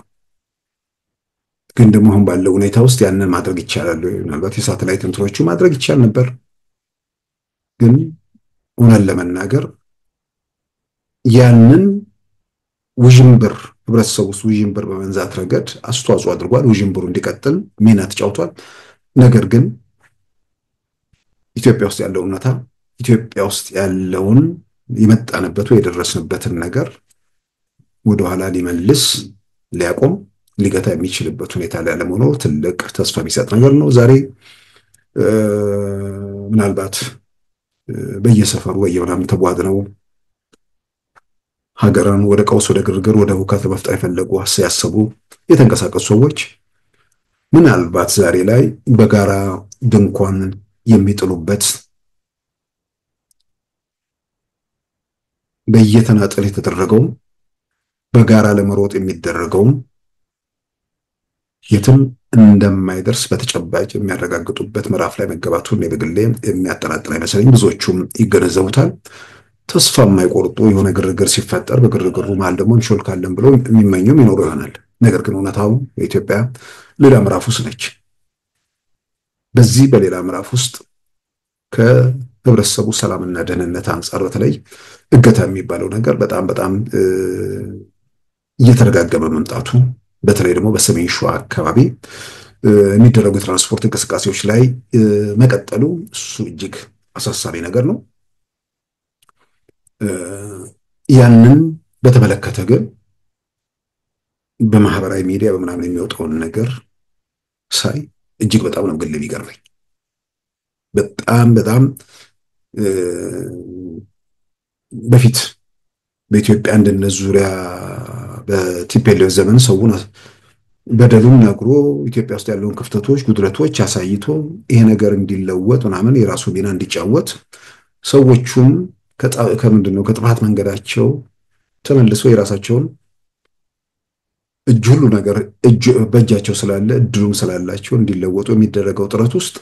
ግን ደግሞ አሁን ባለው ሁኔታ ውስጥ ያንን ማድረግ ይቻላል። ምናልባት የሳተላይት እንትኖቹ ማድረግ ይቻል ነበር። ግን እውነት ለመናገር ያንን ውዥንብር ህብረተሰቡ ውስጥ ውዥንብር በመንዛት ረገድ አስተዋጽኦ አድርጓል። ውዥንብሩ እንዲቀጥል ሚና ተጫውቷል። ነገር ግን ኢትዮጵያ ውስጥ ያለው እውነታ ኢትዮጵያ ውስጥ ያለውን የመጣንበት ወይ የደረስንበትን ነገር ወደኋላ ሊመልስ ሊያቆም ሊገታ የሚችልበት ሁኔታ ላይ ለመኖር ትልቅ ተስፋ የሚሰጥ ነገር ነው። ዛሬ ምናልባት በየሰፈሩ በየምናምን ተቧድነው ሀገርን ወደ ቀውስ፣ ወደ ግርግር፣ ወደ ሁከት መፍጠር የፈለጉ ያሰቡ የተንቀሳቀሱ ሰዎች ምናልባት ዛሬ ላይ በጋራ ድንኳን የሚጥሉበት በየተናጠል የተደረገው በጋራ ለመሮጥ የሚደረገው የትም እንደማይደርስ በተጨባጭ የሚያረጋግጡበት ምዕራፍ ላይ መገባቱን በግሌ የሚያጠራጥር አይመስለኝም። ብዙዎቹም ይገነዘቡታል። ተስፋ የማይቆርጡ የሆነ ግርግር ሲፈጠር በግርግሩ መሃል ደግሞ እንሾልካለን ብለው የሚመኙም ይኖሩ ይሆናል። ነገር ግን እውነታው የኢትዮጵያ ሌላ ምዕራፍ ውስጥ ነች። በዚህ በሌላ ምዕራፍ ውስጥ ከህብረተሰቡ ሰላምና ደህንነት አንጻር በተለይ እገታ የሚባለው ነገር በጣም እየተረጋገመ መምጣቱ በተለይ ደግሞ በሰሜን ሸዋ አካባቢ የሚደረጉ የትራንስፖርት እንቅስቃሴዎች ላይ መቀጠሉ እሱ እጅግ አሳሳቢ ነገር ነው። ያንን በተመለከተ ግን በማህበራዊ ሚዲያ በምናምን የሚወጣውን ነገር ሳይ እጅግ በጣም ነው ግል የሚገርመኝ። በጣም በፊት በኢትዮጵያ አንድነት ዙሪያ በቲፒኤልኤፍ ዘመን ሰውን በደሉን ነግሮ ኢትዮጵያ ውስጥ ያለውን ክፍተቶች፣ ጉድለቶች አሳይቶ ይሄ ነገር እንዲለወጥ ምናምን የራሱ ሚና እንዲጫወት ሰዎቹም ከምንድነው ከጥፋት መንገዳቸው ተመልሶ የራሳቸውን ሁሉ ነገር በእጃቸው ስላለ እድሉም ስላላቸው እንዲለወጡ የሚደረገው ጥረት ውስጥ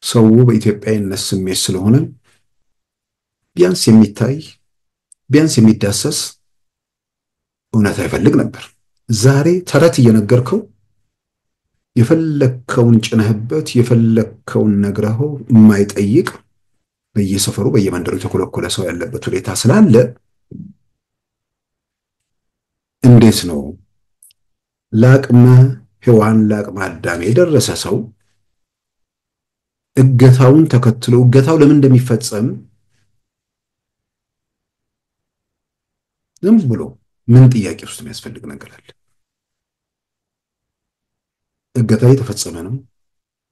ሰው በኢትዮጵያዊነት ስሜት ስለሆነ ቢያንስ የሚታይ ቢያንስ የሚዳሰስ እውነት አይፈልግ ነበር። ዛሬ ተረት እየነገርከው የፈለከውን ጭነህበት የፈለከውን ነግረኸው የማይጠይቅ በየሰፈሩ በየመንደሩ የተኮለኮለ ሰው ያለበት ሁኔታ ስላለ እንዴት ነው ለአቅመ ሔዋን ለአቅመ አዳም የደረሰ ሰው እገታውን ተከትሎ እገታው ለምን እንደሚፈጸም ዝም ብሎ ምን ጥያቄ ውስጥ የሚያስፈልግ ነገር አለ? እገታው የተፈጸመ ነው።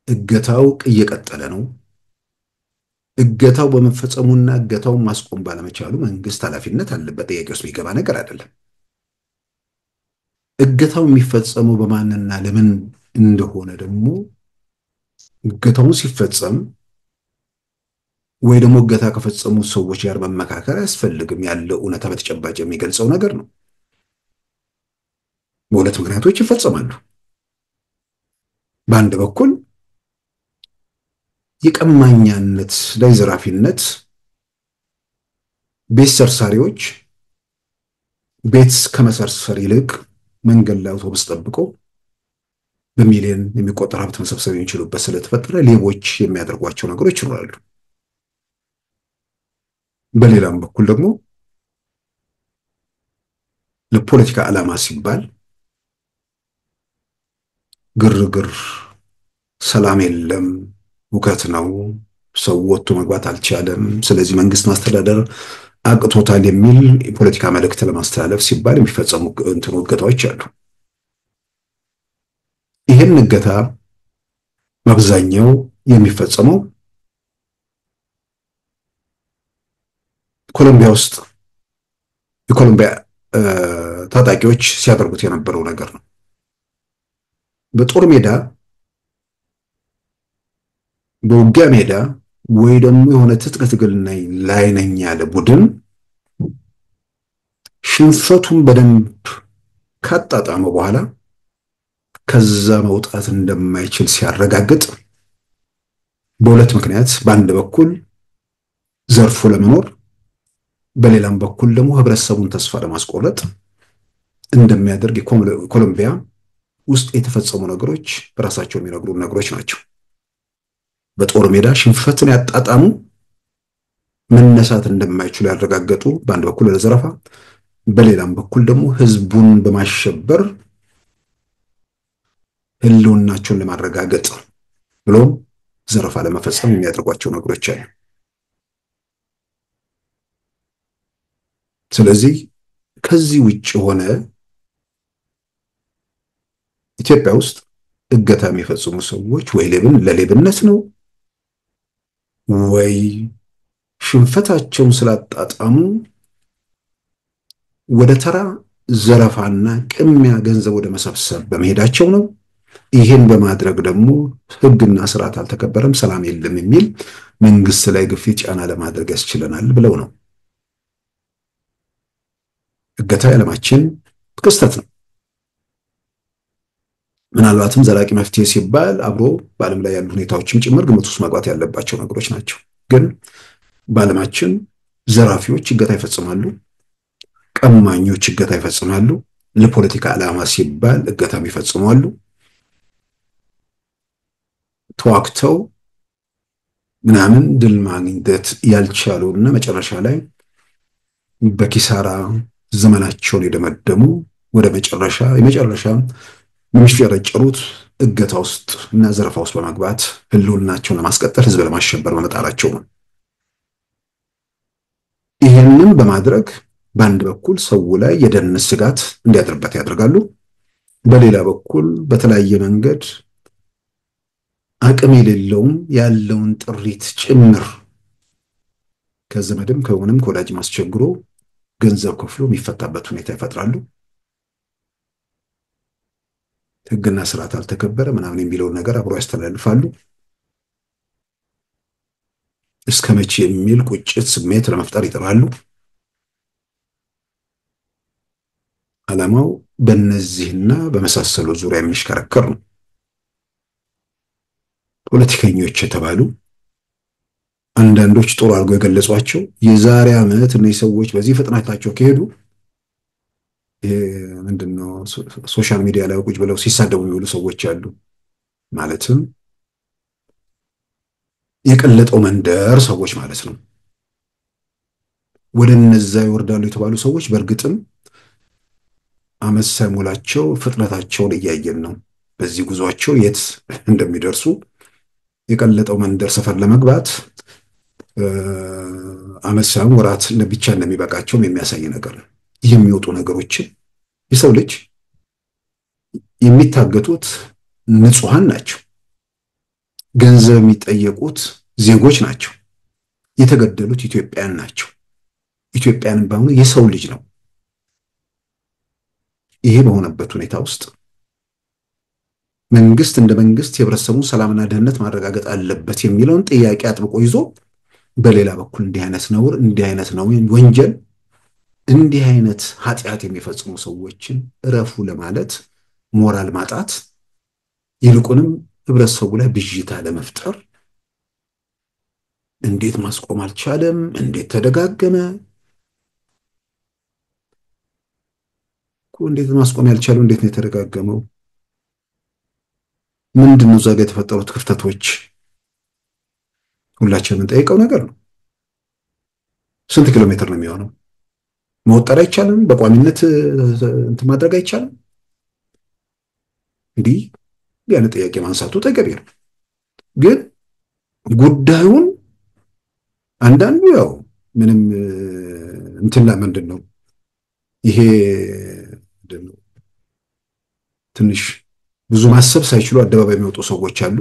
እገታው እየቀጠለ ነው። እገታው በመፈጸሙና እገታውን ማስቆም ባለመቻሉ መንግስት ኃላፊነት አለበት። ጥያቄ ውስጥ የሚገባ ነገር አይደለም። እገታው የሚፈጸመው በማንና ለምን እንደሆነ ደግሞ እገታውን ሲፈጸም ወይ ደግሞ እገታ ከፈጸሙ ሰዎች ጋር መመካከር አያስፈልግም። ያለው እውነታ በተጨባጭ የሚገልጸው ነገር ነው። በሁለት ምክንያቶች ይፈጸማሉ። በአንድ በኩል የቀማኛነት ላይ ዘራፊነት፣ ቤት ሰርሳሪዎች ቤት ከመሰርሰር ይልቅ መንገድ ላይ አውቶቡስ ጠብቀው በሚሊዮን የሚቆጠር ሀብት መሰብሰብ የሚችሉበት ስለተፈጠረ ሌቦች የሚያደርጓቸው ነገሮች ይኖራሉ። በሌላም በኩል ደግሞ ለፖለቲካ ዓላማ ሲባል ግርግር፣ ሰላም የለም፣ ውከት ነው፣ ሰው ወጥቶ መግባት አልቻለም፣ ስለዚህ መንግስት ማስተዳደር አቅቶታል የሚል የፖለቲካ መልእክት ለማስተላለፍ ሲባል የሚፈጸሙ እገታዎች አሉ። ይህን እገታ በአብዛኛው የሚፈጸመው ኮሎምቢያ ውስጥ የኮሎምቢያ ታጣቂዎች ሲያደርጉት የነበረው ነገር ነው። በጦር ሜዳ በውጊያ ሜዳ ወይ ደግሞ የሆነ ትጥቅ ትግል ላይ ነኝ ያለ ቡድን ሽንፈቱን በደንብ ካጣጣመ በኋላ ከዛ መውጣት እንደማይችል ሲያረጋግጥ በሁለት ምክንያት፣ በአንድ በኩል ዘርፎ ለመኖር፣ በሌላም በኩል ደግሞ ህብረተሰቡን ተስፋ ለማስቆረጥ እንደሚያደርግ ኮሎምቢያ ውስጥ የተፈጸሙ ነገሮች በራሳቸው የሚነግሩ ነገሮች ናቸው። በጦር ሜዳ ሽንፈትን ያጣጣሙ መነሳት እንደማይችሉ ያረጋገጡ፣ በአንድ በኩል ለዘረፋ፣ በሌላም በኩል ደግሞ ህዝቡን በማሸበር ህልውናቸውን ለማረጋገጥ ብሎም ዘረፋ ለመፈጸም የሚያደርጓቸው ነገሮች አሉ። ስለዚህ ከዚህ ውጭ ሆነ ኢትዮጵያ ውስጥ እገታ የሚፈጽሙ ሰዎች ወይ ለሌብነት ነው ወይ ሽንፈታቸውን ስላጣጣሙ ወደ ተራ ዘረፋና ቅሚያ ገንዘብ ወደ መሰብሰብ በመሄዳቸው ነው። ይሄን በማድረግ ደግሞ ህግና ስርዓት አልተከበረም፣ ሰላም የለም የሚል መንግስት ላይ ግፊት ጫና ለማድረግ ያስችለናል ብለው ነው። እገታ የዓለማችን ክስተት ነው። ምናልባትም ዘላቂ መፍትሄ ሲባል አብሮ በዓለም ላይ ያሉ ሁኔታዎችም ጭምር ግምት ውስጥ መግባት ያለባቸው ነገሮች ናቸው። ግን በዓለማችን ዘራፊዎች እገታ ይፈጽማሉ፣ ቀማኞች እገታ ይፈጽማሉ፣ ለፖለቲካ ዓላማ ሲባል እገታም ይፈጽማሉ። ተዋክተው ምናምን ድል ማግኘት ያልቻሉና መጨረሻ ላይ በኪሳራ ዘመናቸውን የደመደሙ ወደ የመጨረሻ የሚሽረጨሩት እገታ ውስጥ እና ዘረፋ ውስጥ በመግባት ህልውናቸውን ለማስቀጠል ህዝብ ለማሸበር በመጣራቸው ነው። ይህንን በማድረግ በአንድ በኩል ሰው ላይ የደህንነት ስጋት እንዲያድርበት ያደርጋሉ። በሌላ በኩል በተለያየ መንገድ አቅም የሌለውም ያለውን ጥሪት ጭምር ከዘመድም ከሆነም ከወዳጅ ማስቸግሮ ገንዘብ ከፍሎ የሚፈታበት ሁኔታ ይፈጥራሉ። ህግና ስርዓት አልተከበረ ምናምን የሚለውን ነገር አብሮ ያስተላልፋሉ። እስከ መቼ የሚል ቁጭት ስሜት ለመፍጠር ይጥራሉ። ዓላማው በእነዚህና በመሳሰሉ ዙሪያ የሚሽከረከር ነው። ፖለቲከኞች የተባሉ አንዳንዶች ጦር አድርገው የገለጿቸው የዛሬ ዓመት እነዚህ ሰዎች በዚህ ፍጥነታቸው ከሄዱ ምንድነው ሶሻል ሚዲያ ላይ ቁጭ ብለው ሲሳደቡ የሚውሉ ሰዎች አሉ። ማለትም የቀለጠው መንደር ሰዎች ማለት ነው። ወደ እነዛ ይወርዳሉ የተባሉ ሰዎች በእርግጥም ዓመት ሳይሞላቸው ፍጥነታቸውን እያየን ነው። በዚህ ጉዟቸው የት እንደሚደርሱ የቀለጠው መንደር ሰፈር ለመግባት ዓመት ሳይሆን ወራት ብቻ እንደሚበቃቸውም የሚያሳይ ነገር ነው። የሚወጡ ነገሮችን የሰው ልጅ የሚታገቱት ንጹሃን ናቸው። ገንዘብ የሚጠየቁት ዜጎች ናቸው። የተገደሉት ኢትዮጵያውያን ናቸው። ኢትዮጵያውያን በአሁኑ የሰው ልጅ ነው። ይሄ በሆነበት ሁኔታ ውስጥ መንግስት እንደ መንግስት የህብረተሰቡን ሰላምና ደህንነት ማረጋገጥ አለበት የሚለውን ጥያቄ አጥብቆ ይዞ በሌላ በኩል እንዲህ አይነት ነውር፣ እንዲህ አይነት ነው ወንጀል፣ እንዲህ አይነት ኃጢአት የሚፈጽሙ ሰዎችን እረፉ ለማለት ሞራል ማጣት፣ ይልቁንም ህብረተሰቡ ላይ ብዥታ ለመፍጠር እንዴት ማስቆም አልቻለም? እንዴት ተደጋገመ? እንዴት ማስቆም ያልቻለው? እንዴት ነው የተደጋገመው? ምንድነው እዛ ጋር የተፈጠሩት ክፍተቶች? ሁላችንም የምንጠይቀው ነገር ነው። ስንት ኪሎ ሜትር ነው የሚሆነው? መወጠር አይቻልም? በቋሚነት እንትን ማድረግ አይቻልም? እንዲህ ያን ጥያቄ ማንሳቱ ተገቢ ነው። ግን ጉዳዩን አንዳንዱ ያው ምንም እንትን ምንድን ነው ይሄ ትንሽ ብዙ ማሰብ ሳይችሉ አደባባይ የሚወጡ ሰዎች አሉ።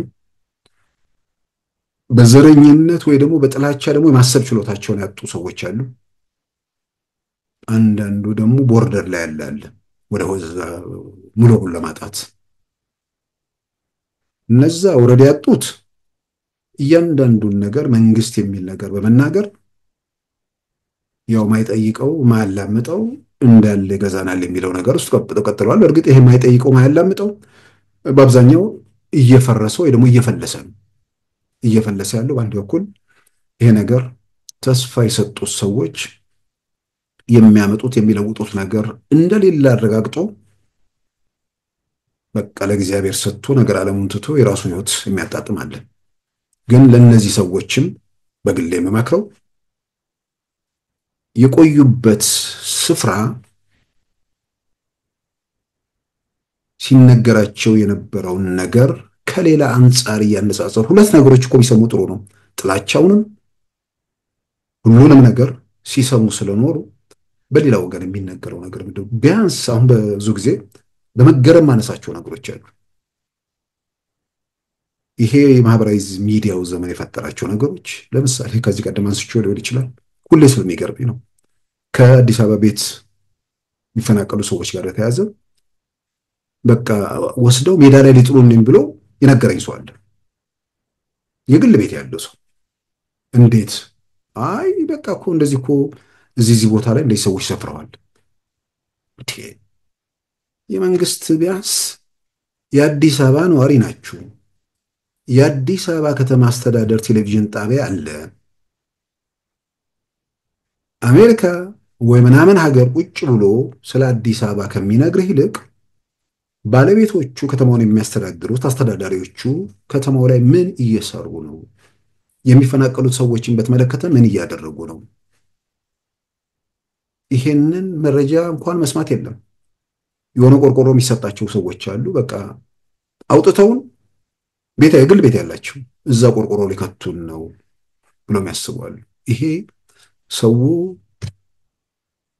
በዘረኝነት ወይ ደግሞ በጥላቻ ደግሞ የማሰብ ችሎታቸውን ያጡ ሰዎች አሉ። አንዳንዱ ደግሞ ቦርደር ላይ ያለ ወደ ሙሉ ለማጣት እነዛ ወረድ ያጡት እያንዳንዱን ነገር መንግስት የሚል ነገር በመናገር ያው ማይጠይቀው ማያላምጠው እንዳለ ገዛናል የሚለው ነገር ውስጥ ቀጥለዋል። እርግጥ ይሄ ማይጠይቀው ማያላምጠው በአብዛኛው እየፈረሰ ወይ ደግሞ እየፈለሰ ያለው በአንድ በኩል ይሄ ነገር ተስፋ የሰጡት ሰዎች የሚያመጡት የሚለውጡት ነገር እንደሌለ አረጋግጦ በቃ ለእግዚአብሔር ሰጥቶ ነገር ዓለሙን ትቶ የራሱን ህይወት የሚያጣጥም አለ። ግን ለነዚህ ሰዎችም በግሌ የምመክረው የቆዩበት ስፍራ ሲነገራቸው የነበረውን ነገር ከሌላ አንጻር እያነጻጸሩ ሁለት ነገሮች እኮ ቢሰሙ ጥሩ ነው። ጥላቻውንም ሁሉንም ነገር ሲሰሙ ስለኖሩ በሌላ ወገን የሚነገረው ነገር ምንድነው? ቢያንስ አሁን ብዙ ጊዜ በመገረም ማነሳቸው ነገሮች አሉ። ይሄ የማህበራዊ ሚዲያው ዘመን የፈጠራቸው ነገሮች ለምሳሌ ከዚህ ቀደም አንስቼው ሊሆን ይችላል። ሁሌ ስለሚገርም ነው። ከአዲስ አበባ ቤት የሚፈናቀሉ ሰዎች ጋር ተያዘ በቃ ወስደው ሜዳ ላይ ሊጥሉን ብሎ የነገረኝ ሰው አለ። የግል ቤት ያለው ሰው እንዴት አይ በቃ እኮ እንደዚህ እኮ እዚህ ቦታ ላይ እንደዚህ ሰዎች ሰፍረዋል። የመንግስት ቢያንስ የአዲስ አበባ ነዋሪ ናችሁ። የአዲስ አበባ ከተማ አስተዳደር ቴሌቪዥን ጣቢያ አለ። አሜሪካ ወይ ምናምን ሀገር ቁጭ ብሎ ስለ አዲስ አበባ ከሚነግርህ ይልቅ ባለቤቶቹ ከተማውን የሚያስተዳድሩት አስተዳዳሪዎቹ ከተማው ላይ ምን እየሰሩ ነው? የሚፈናቀሉት ሰዎችን በተመለከተ ምን እያደረጉ ነው? ይሄንን መረጃ እንኳን መስማት የለም። የሆነ ቆርቆሮ የሚሰጣቸው ሰዎች አሉ። በቃ አውጥተውን የግል ቤት ያላቸው እዛ ቆርቆሮ ሊከቱን ነው ብሎ የሚያስባሉ። ይሄ ሰው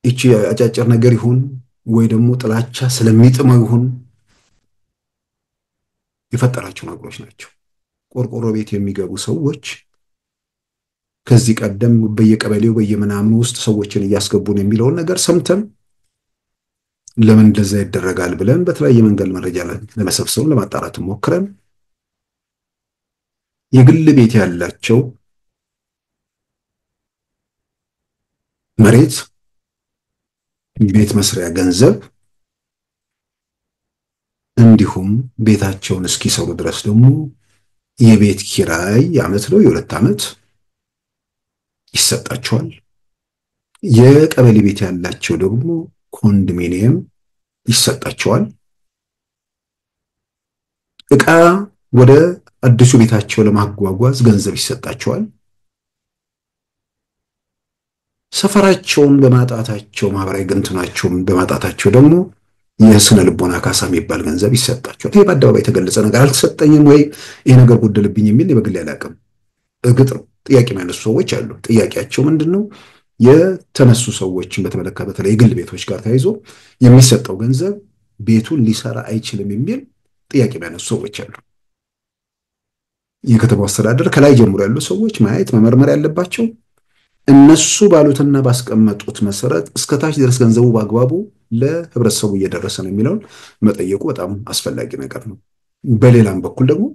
እቺ አጫጭር ነገር ይሁን ወይ ደግሞ ጥላቻ ስለሚጥመው ይሁን የፈጠራቸው ነገሮች ናቸው። ቆርቆሮ ቤት የሚገቡ ሰዎች ከዚህ ቀደም በየቀበሌው በየምናምኑ ውስጥ ሰዎችን እያስገቡ ነው የሚለውን ነገር ሰምተን ለምን እንደዛ ይደረጋል ብለን በተለያየ መንገድ መረጃ ለመሰብሰብ ለማጣራት ሞክረን የግል ቤት ያላቸው መሬት ቤት መስሪያ ገንዘብ እንዲሁም ቤታቸውን እስኪሰሩ ድረስ ደግሞ የቤት ኪራይ የዓመት ነው የሁለት ዓመት ይሰጣቸዋል። የቀበሌ ቤት ያላቸው ደግሞ ኮንዶሚኒየም ይሰጣቸዋል። ዕቃ ወደ አዲሱ ቤታቸው ለማጓጓዝ ገንዘብ ይሰጣቸዋል። ሰፈራቸውን በማጣታቸው ማህበራዊ ግንኙነታቸውን በማጣታቸው ደግሞ የስነ ልቦና ካሳ የሚባል ገንዘብ ይሰጣቸዋል። ይሄ በአደባባይ የተገለጸ ነገር አልተሰጠኝም ወይ ይሄ ነገር ጎደልብኝ የሚል በግል ያላቀም እግጥ ነው። ጥያቄ የሚያነሱ ሰዎች አሉ። ጥያቄያቸው ምንድነው? የተነሱ ሰዎችን በተመለከተ በተለይ የግል ቤቶች ጋር ተያይዞ የሚሰጠው ገንዘብ ቤቱን ሊሰራ አይችልም የሚል ጥያቄ የሚያነሱ ሰዎች አሉ። የከተማው አስተዳደር ከላይ ጀምሮ ያሉ ሰዎች ማየት መመርመር ያለባቸው እነሱ ባሉትና ባስቀመጡት መሰረት እስከታች ድረስ ገንዘቡ በአግባቡ ለህብረተሰቡ እየደረሰ ነው የሚለውን መጠየቁ በጣም አስፈላጊ ነገር ነው። በሌላም በኩል ደግሞ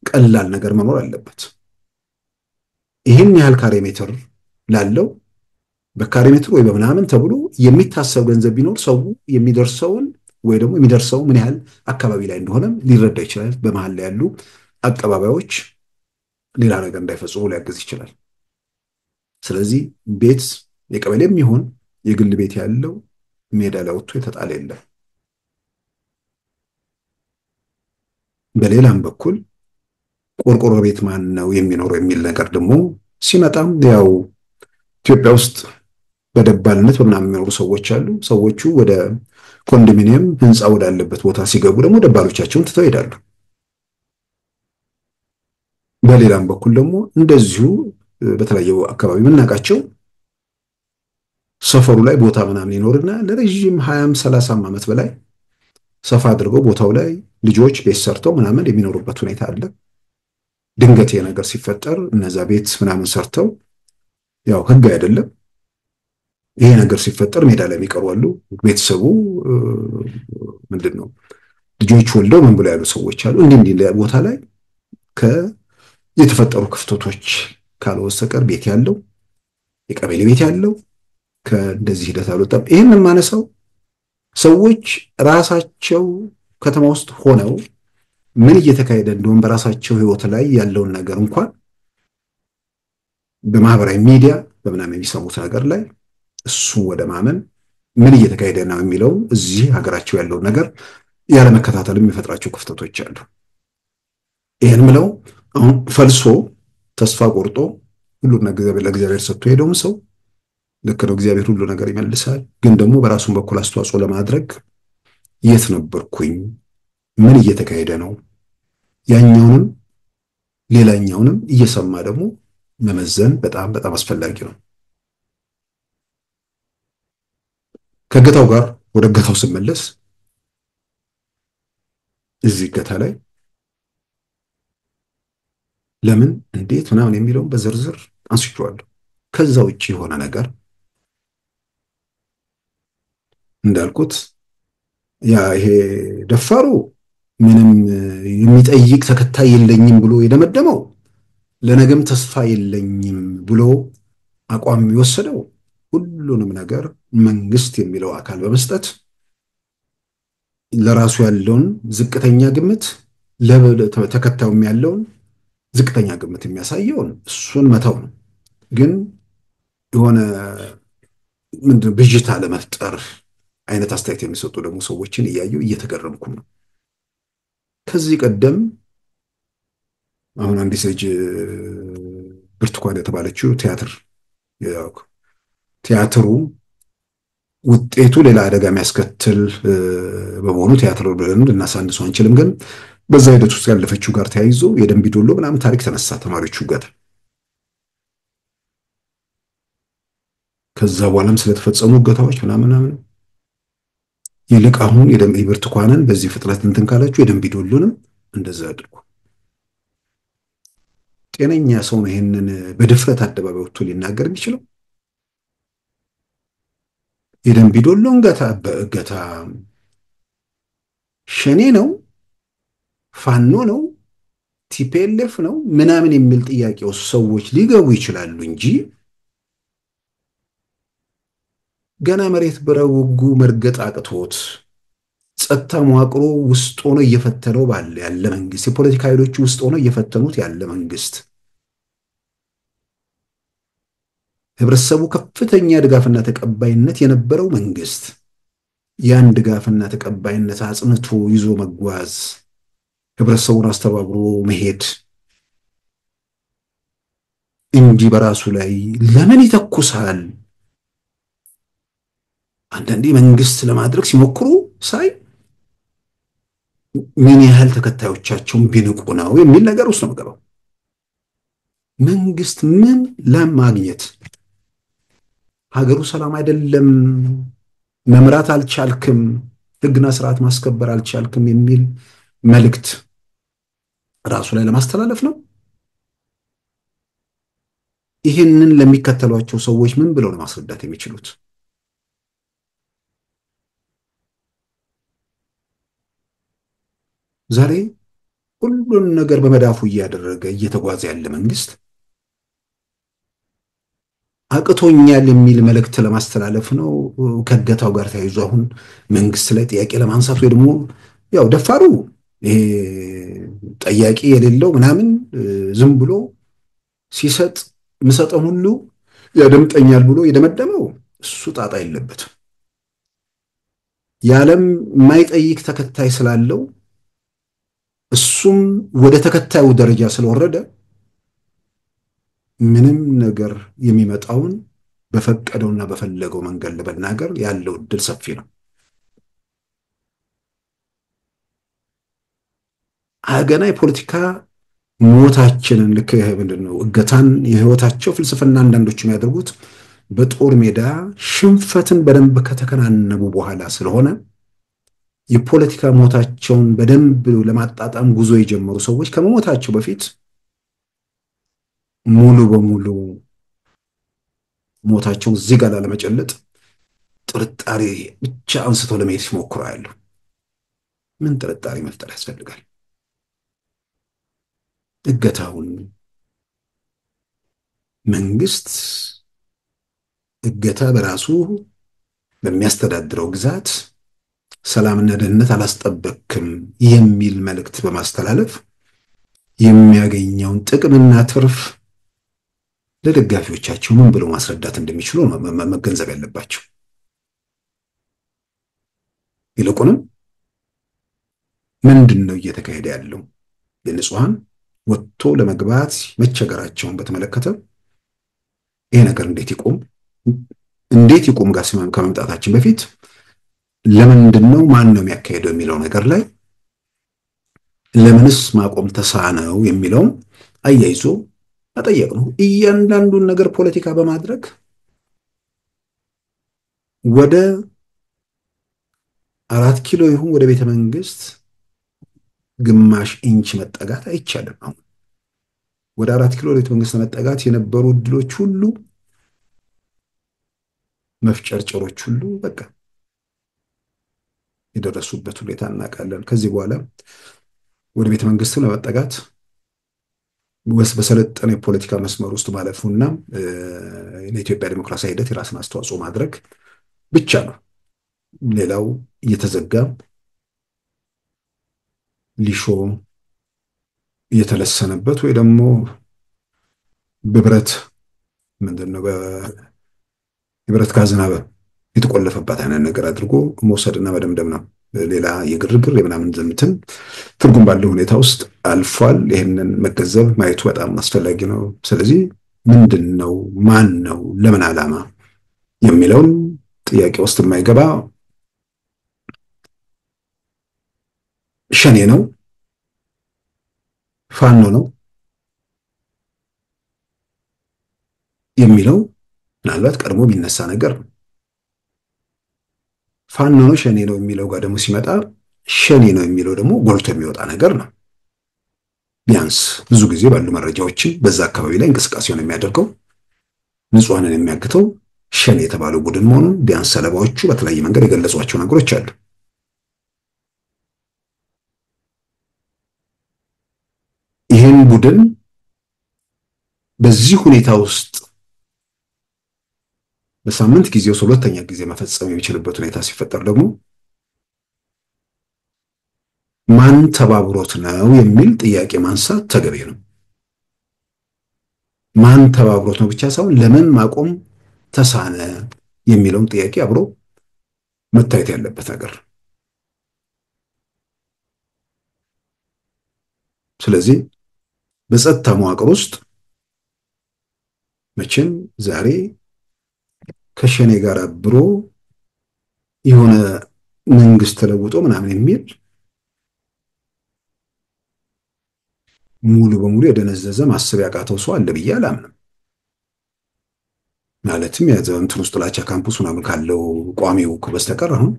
ቀላል ነገር መኖር አለበት። ይህን ያህል ካሬ ሜትር ላለው በካሬ ሜትር ወይ በምናምን ተብሎ የሚታሰብ ገንዘብ ቢኖር ሰው የሚደርሰውን ወይ ደግሞ የሚደርሰው ምን ያህል አካባቢ ላይ እንደሆነም ሊረዳ ይችላል። በመሃል ላይ ያሉ አቀባባዮች ሌላ ነገር እንዳይፈጽሙ ሊያግዝ ይችላል። ስለዚህ ቤት የቀበሌም ይሁን የግል ቤት ያለው ሜዳ ላይ ወጥቶ የተጣለ የለም። በሌላም በኩል ቆርቆሮ ቤት ማን ነው የሚኖረው የሚል ነገር ደግሞ ሲመጣም ያው ኢትዮጵያ ውስጥ በደባልነት በምናምን የሚኖሩ ሰዎች አሉ። ሰዎቹ ወደ ኮንዶሚኒየም ህንፃ ወዳለበት ቦታ ሲገቡ ደግሞ ደባሎቻቸውን ትተው ይሄዳሉ። በሌላም በኩል ደግሞ እንደዚሁ በተለያየ አካባቢ የምናውቃቸው ሰፈሩ ላይ ቦታ ምናምን ይኖርና ለረጅም 20 30 ዓመት በላይ ሰፋ አድርገው ቦታው ላይ ልጆች ቤት ሰርተው ምናምን የሚኖሩበት ሁኔታ አለ። ድንገት ነገር ሲፈጠር እነዛ ቤት ምናምን ሰርተው ያው ህግ አይደለም ይሄ ነገር ሲፈጠር ሜዳ ላይ የሚቀሩ አሉ። ቤተሰቡ ምንድነው ልጆች ወልደው ምን ብለው ያሉ ሰዎች አሉ። እንዲህ ቦታ ላይ የተፈጠሩ ክፍተቶች ካልወሰቀር ቤት ያለው የቀበሌ ቤት ያለው ከእንደዚህ ሂደት አልወጣም። ይሄን ማነሳው ሰዎች ራሳቸው ከተማ ውስጥ ሆነው ምን እየተካሄደ እንደሆነ በራሳቸው ህይወት ላይ ያለውን ነገር እንኳን በማህበራዊ ሚዲያ በምናምን የሚሰሙት ነገር ላይ እሱ ወደ ማመን ምን እየተካሄደ ነው የሚለው እዚህ ሀገራቸው ያለውን ነገር ያለ መከታተል የሚፈጥራቸው ክፍተቶች አሉ። ይሄን ምለው አሁን ፈልሶ ተስፋ ቆርጦ ሁሉ ነገር ለእግዚአብሔር ሰጥቶ ሄደውም ሰው ልክ ነው፣ እግዚአብሔር ሁሉ ነገር ይመልሳል። ግን ደግሞ በራሱን በኩል አስተዋጽኦ ለማድረግ የት ነበርኩኝ፣ ምን እየተካሄደ ነው፣ ያኛውንም ሌላኛውንም እየሰማ ደግሞ መመዘን በጣም በጣም አስፈላጊ ነው። ከገታው ጋር ወደ ገታው ስመለስ እዚህ ገታ ላይ ለምን እንዴት ምናምን የሚለውን በዝርዝር አንስቼዋለሁ። ከዛ ውጪ የሆነ ነገር እንዳልኩት ያ ይሄ ደፋሩ ምንም የሚጠይቅ ተከታይ የለኝም ብሎ የደመደመው ለነገም ተስፋ የለኝም ብሎ አቋም የሚወሰደው ሁሉንም ነገር መንግስት የሚለው አካል በመስጠት ለራሱ ያለውን ዝቅተኛ ግምት ለተከታዩም ያለውን ዝቅተኛ ግምት የሚያሳየውን እሱን መተው ነው። ግን የሆነ ምንድነው ብዥታ ለመፍጠር አይነት አስተያየት የሚሰጡ ደግሞ ሰዎችን እያየሁ እየተገረምኩም ነው። ከዚህ ቀደም አሁን አንዲት ልጅ ብርቱካን የተባለችው ቲያትሩ ውጤቱ ሌላ አደጋ የሚያስከትል በመሆኑ ቲያትር ብለን ልናሳንሰው አንችልም። ግን በዛ ሂደት ውስጥ ያለፈችው ጋር ተያይዞ የደንቢ ዶሎ ምናምን ታሪክ ተነሳ ተማሪዎቹ ጋር። ከዛ በኋላም ስለተፈጸሙ እገታዎች ምናምን ይልቅ አሁን የደንቢ ብርቱካንን በዚህ ፍጥነት እንትን ካላችሁ የደንቢ ዶሎንም እንደዛ አድርጉ። ጤነኛ ሰው ነው ይሄንን በድፍረት አደባባይ ወጥቶ ሊናገር የሚችለው? የደንቢ ዶሎን እገታ ሸኔ ነው ፋኖ ነው ቲፒኤልኤፍ ነው ምናምን የሚል ጥያቄው ሰዎች ሊገቡ ይችላሉ እንጂ ገና መሬት በረውጉ መርገጥ አቅቶት ጸጥታ መዋቅሮ ውስጥ ሆኖ እየፈተነው ያለ መንግስት፣ የፖለቲካ ኃይሎች ውስጥ ሆኖ እየፈተኑት ያለ መንግስት፣ ህብረተሰቡ ከፍተኛ ድጋፍና ተቀባይነት የነበረው መንግስት ያን ድጋፍና ተቀባይነት አጽንቶ ይዞ መጓዝ፣ ህብረተሰቡን አስተባብሮ መሄድ እንጂ በራሱ ላይ ለምን ይተኩሳል? አንዳንዴ መንግስት ለማድረግ ሲሞክሩ ሳይ ምን ያህል ተከታዮቻቸውን ቢንቁ ነው የሚል ነገር ውስጥ ነው ገባው። መንግስት ምን ለማግኘት ሀገሩ ሰላም አይደለም፣ መምራት አልቻልክም፣ ህግና ስርዓት ማስከበር አልቻልክም የሚል መልእክት ራሱ ላይ ለማስተላለፍ ነው? ይህንን ለሚከተሏቸው ሰዎች ምን ብለው ለማስረዳት የሚችሉት? ዛሬ ሁሉን ነገር በመዳፉ እያደረገ እየተጓዘ ያለ መንግስት አቅቶኛል የሚል መልእክት ለማስተላለፍ ነው። ከእገታው ጋር ተያይዞ አሁን መንግስት ላይ ጥያቄ ለማንሳት ወይ ደግሞ ያው ደፋሩ ይሄ ጠያቂ የሌለው ምናምን ዝም ብሎ ሲሰጥ ምሰጠው ሁሉ ያደምጠኛል ብሎ የደመደመው እሱ ጣጣ የለበትም። የዓለም የማይጠይቅ ተከታይ ስላለው እሱም ወደ ተከታዩ ደረጃ ስለወረደ ምንም ነገር የሚመጣውን በፈቀደውና በፈለገው መንገድ ለመናገር ያለው እድል ሰፊ ነው። ገና የፖለቲካ ሞታችንን ልክ ምንድነው እገታን የህይወታቸው ፍልስፍና አንዳንዶች የሚያደርጉት በጦር ሜዳ ሽንፈትን በደንብ ከተከናነቡ በኋላ ስለሆነ የፖለቲካ ሞታቸውን በደንብ ለማጣጣም ጉዞ የጀመሩ ሰዎች ከመሞታቸው በፊት ሙሉ በሙሉ ሞታቸውን እዚህ ጋር ላለመጨለጥ ጥርጣሬ ብቻ አንስቶ ለመሄድ ሲሞክሩ ያለው ምን ጥርጣሬ መፍጠር ያስፈልጋል? እገታውን መንግስት እገታ በራሱ በሚያስተዳድረው ግዛት ሰላምና ደህንነት አላስጠበቅም የሚል መልእክት በማስተላለፍ የሚያገኘውን ጥቅምና ትርፍ ለደጋፊዎቻቸው ምን ብለው ማስረዳት እንደሚችሉ መገንዘብ ያለባቸው። ይልቁንም ምንድነው እየተካሄደ ያለው የንጹሃን ወጥቶ ለመግባት መቸገራቸውን በተመለከተ ይሄ ነገር እንዴት ይቆም ጋር ከመምጣታችን በፊት ለምንድነው ማን ነው የሚያካሄደው የሚለው ነገር ላይ ለምንስ ማቆም ተሳነው የሚለው አያይዞ መጠየቅ ነው። እያንዳንዱን ነገር ፖለቲካ በማድረግ ወደ 4 ኪሎ ይሁን ወደ ቤተ መንግስት ግማሽ ኢንች መጠጋት አይቻልም። አሁን ወደ 4 ኪሎ ቤተ መንግስት መጠጋት የነበሩ እድሎች ሁሉ መፍጨርጨሮች ሁሉ በቃ የደረሱበት ሁኔታ እናውቃለን። ከዚህ በኋላ ወደ ቤተ መንግስት ለመጠጋት በሰለጠነ የፖለቲካ መስመር ውስጥ ማለፉና ለኢትዮጵያ ዲሞክራሲያዊ ሂደት የራስን አስተዋጽኦ ማድረግ ብቻ ነው። ሌላው እየተዘጋ ሊሾ እየተለሰነበት ወይ ደግሞ በብረት ምንድነው በብረት ካዝናበ የተቆለፈበት አይነት ነገር አድርጎ መውሰድና መደምደም ነው። ሌላ የግርግር የምናምን ዘምትን ትርጉም ባለው ሁኔታ ውስጥ አልፏል። ይሄንን መገንዘብ ማየቱ በጣም አስፈላጊ ነው። ስለዚህ ምንድነው ማን ነው ለምን ዓላማ የሚለውን ጥያቄ ውስጥ የማይገባ ሸኔ ነው ፋኖ ነው የሚለው ምናልባት ቀድሞ ቢነሳ ነገር ነው። ፋኖ ነው ሸኔ ነው የሚለው ጋር ደግሞ ሲመጣ ሸኔ ነው የሚለው ደግሞ ጎልቶ የሚወጣ ነገር ነው። ቢያንስ ብዙ ጊዜ ባሉ መረጃዎችን በዛ አካባቢ ላይ እንቅስቃሴውን የሚያደርገው ንጹሃንን የሚያግተው ሸኔ የተባለው ቡድን መሆኑን ቢያንስ ሰለባዎቹ በተለያየ መንገድ የገለጿቸው ነገሮች አሉ። ይህን ቡድን በዚህ ሁኔታ ውስጥ በሳምንት ጊዜ ውስጥ ሁለተኛ ጊዜ መፈጸም የሚችልበት ሁኔታ ሲፈጠር ደግሞ ማን ተባብሮት ነው የሚል ጥያቄ ማንሳት ተገቢ ነው። ማን ተባብሮት ነው ብቻ ሳይሆን ለምን ማቆም ተሳነ የሚለውን ጥያቄ አብሮ መታየት ያለበት ነገር። ስለዚህ በጸጥታ መዋቅር ውስጥ መቼም ዛሬ ከሸኔ ጋር አብሮ የሆነ መንግስት ተለውጦ ምናምን የሚል ሙሉ በሙሉ የደነዘዘ ማሰብ ያቃተው ሰው አለ ብዬ አላምንም። ማለትም የዘንትን ውስጥ ጥላቻ ካምፑስ ምናምን ካለው ቋሚው በስተቀር አሁን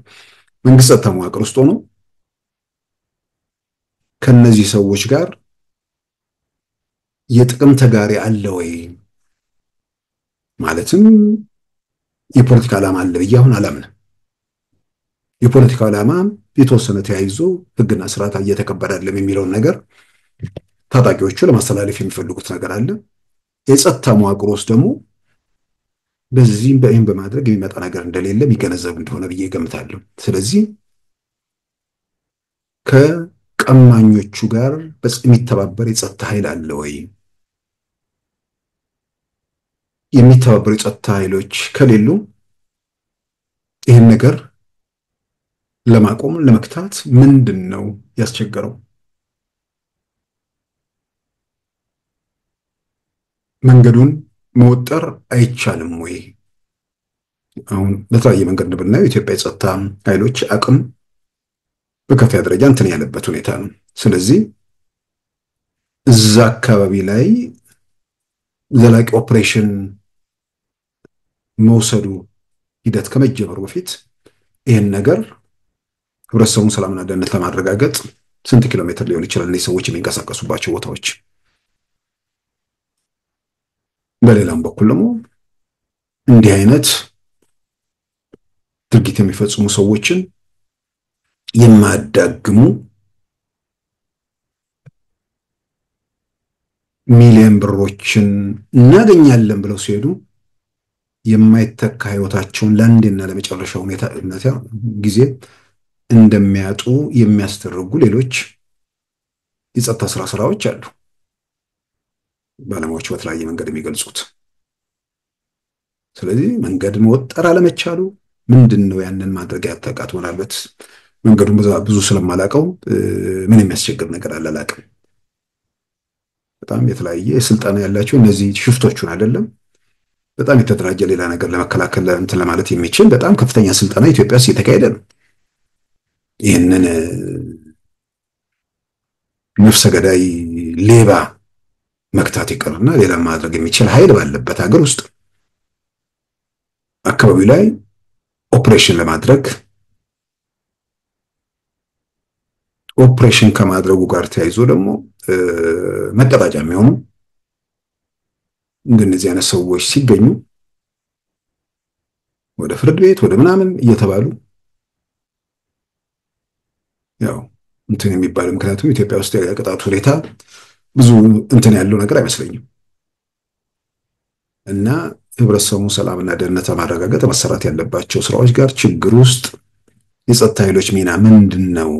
መንግስት ጸጥታ መዋቅር ውስጥ ሆኖ ከነዚህ ሰዎች ጋር የጥቅም ተጋሪ አለ ወይ ማለትም የፖለቲካ ዓላማ አለ ብዬ አሁን አላምንም። የፖለቲካ ዓላማ የተወሰነ ተያይዞ ህግና ስርዓት እየተከበረ አይደለም የሚለውን ነገር ታጣቂዎቹ ለማስተላለፍ የሚፈልጉት ነገር አለ። የጸጥታ መዋቅር ውስጥ ደግሞ በዚህም በይም በማድረግ የሚመጣ ነገር እንደሌለ የሚገነዘብ እንደሆነ ብዬ ገምታለሁ። ስለዚህ ከቀማኞቹ ጋር የሚተባበር የጸጥታ ኃይል አለ ወይ? የሚተባበሩ የጸጥታ ኃይሎች ከሌሉ ይህን ነገር ለማቆም ለመክታት ምንድን ነው ያስቸገረው? መንገዱን መወጠር አይቻልም ወይ? አሁን በተለያየ መንገድ ብናየው የኢትዮጵያ የጸጥታ ኃይሎች አቅም በከፍተኛ ደረጃ እንትን ያለበት ሁኔታ ነው። ስለዚህ እዛ አካባቢ ላይ ዘላቂ ኦፕሬሽን መውሰዱ ሂደት ከመጀመሩ በፊት ይህን ነገር ህብረተሰቡን ሰላምና ደህንነት ለማረጋገጥ ስንት ኪሎ ሜትር ሊሆን ይችላል እነዚህ ሰዎች የሚንቀሳቀሱባቸው ቦታዎች? በሌላም በኩል ደግሞ እንዲህ አይነት ድርጊት የሚፈጽሙ ሰዎችን የማያዳግሙ ሚሊዮን ብሮችን እናገኛለን ብለው ሲሄዱ የማይተካ ህይወታቸውን ለአንዴና ለመጨረሻው ጊዜ እንደሚያጡ የሚያስደርጉ ሌሎች የጸጥታ ስራዎች አሉ። ባለሙያዎች በተለያየ መንገድ የሚገልጹት። ስለዚህ መንገድ መወጠር አለመቻሉ ምንድን ነው ያንን ማድረግ ያተቃት? ምናልባት መንገዱን ብዙ ስለማላውቀው ምን የሚያስቸግር ነገር አለ አላውቅም። በጣም የተለያየ ስልጠና ያላቸው እነዚህ ሽፍቶቹን አይደለም በጣም የተደራጀ ሌላ ነገር ለመከላከል እንትን ለማለት የሚችል በጣም ከፍተኛ ስልጠና ኢትዮጵያ ውስጥ እየተካሄደ ነው። ይህንን ነፍሰ ገዳይ ሌባ መክታት ይቀርና ሌላ ማድረግ የሚችል ኃይል ባለበት ሀገር ውስጥ አካባቢው ላይ ኦፕሬሽን ለማድረግ ኦፕሬሽን ከማድረጉ ጋር ተያይዞ ደግሞ መቀጣጫ የሚሆኑ እንደነዚህ አይነት ሰዎች ሲገኙ ወደ ፍርድ ቤት ወደ ምናምን እየተባሉ ያው እንትን የሚባል ምክንያቱም ኢትዮጵያ ውስጥ የቅጣቱ ሁኔታ ብዙ እንትን ያለው ነገር አይመስለኝም እና ህብረተሰቡን ሰላምና ደህንነት ማረጋገጥ መሰራት ያለባቸው ስራዎች ጋር ችግር ውስጥ የጸጥታ ኃይሎች ሚና ምንድን ነው?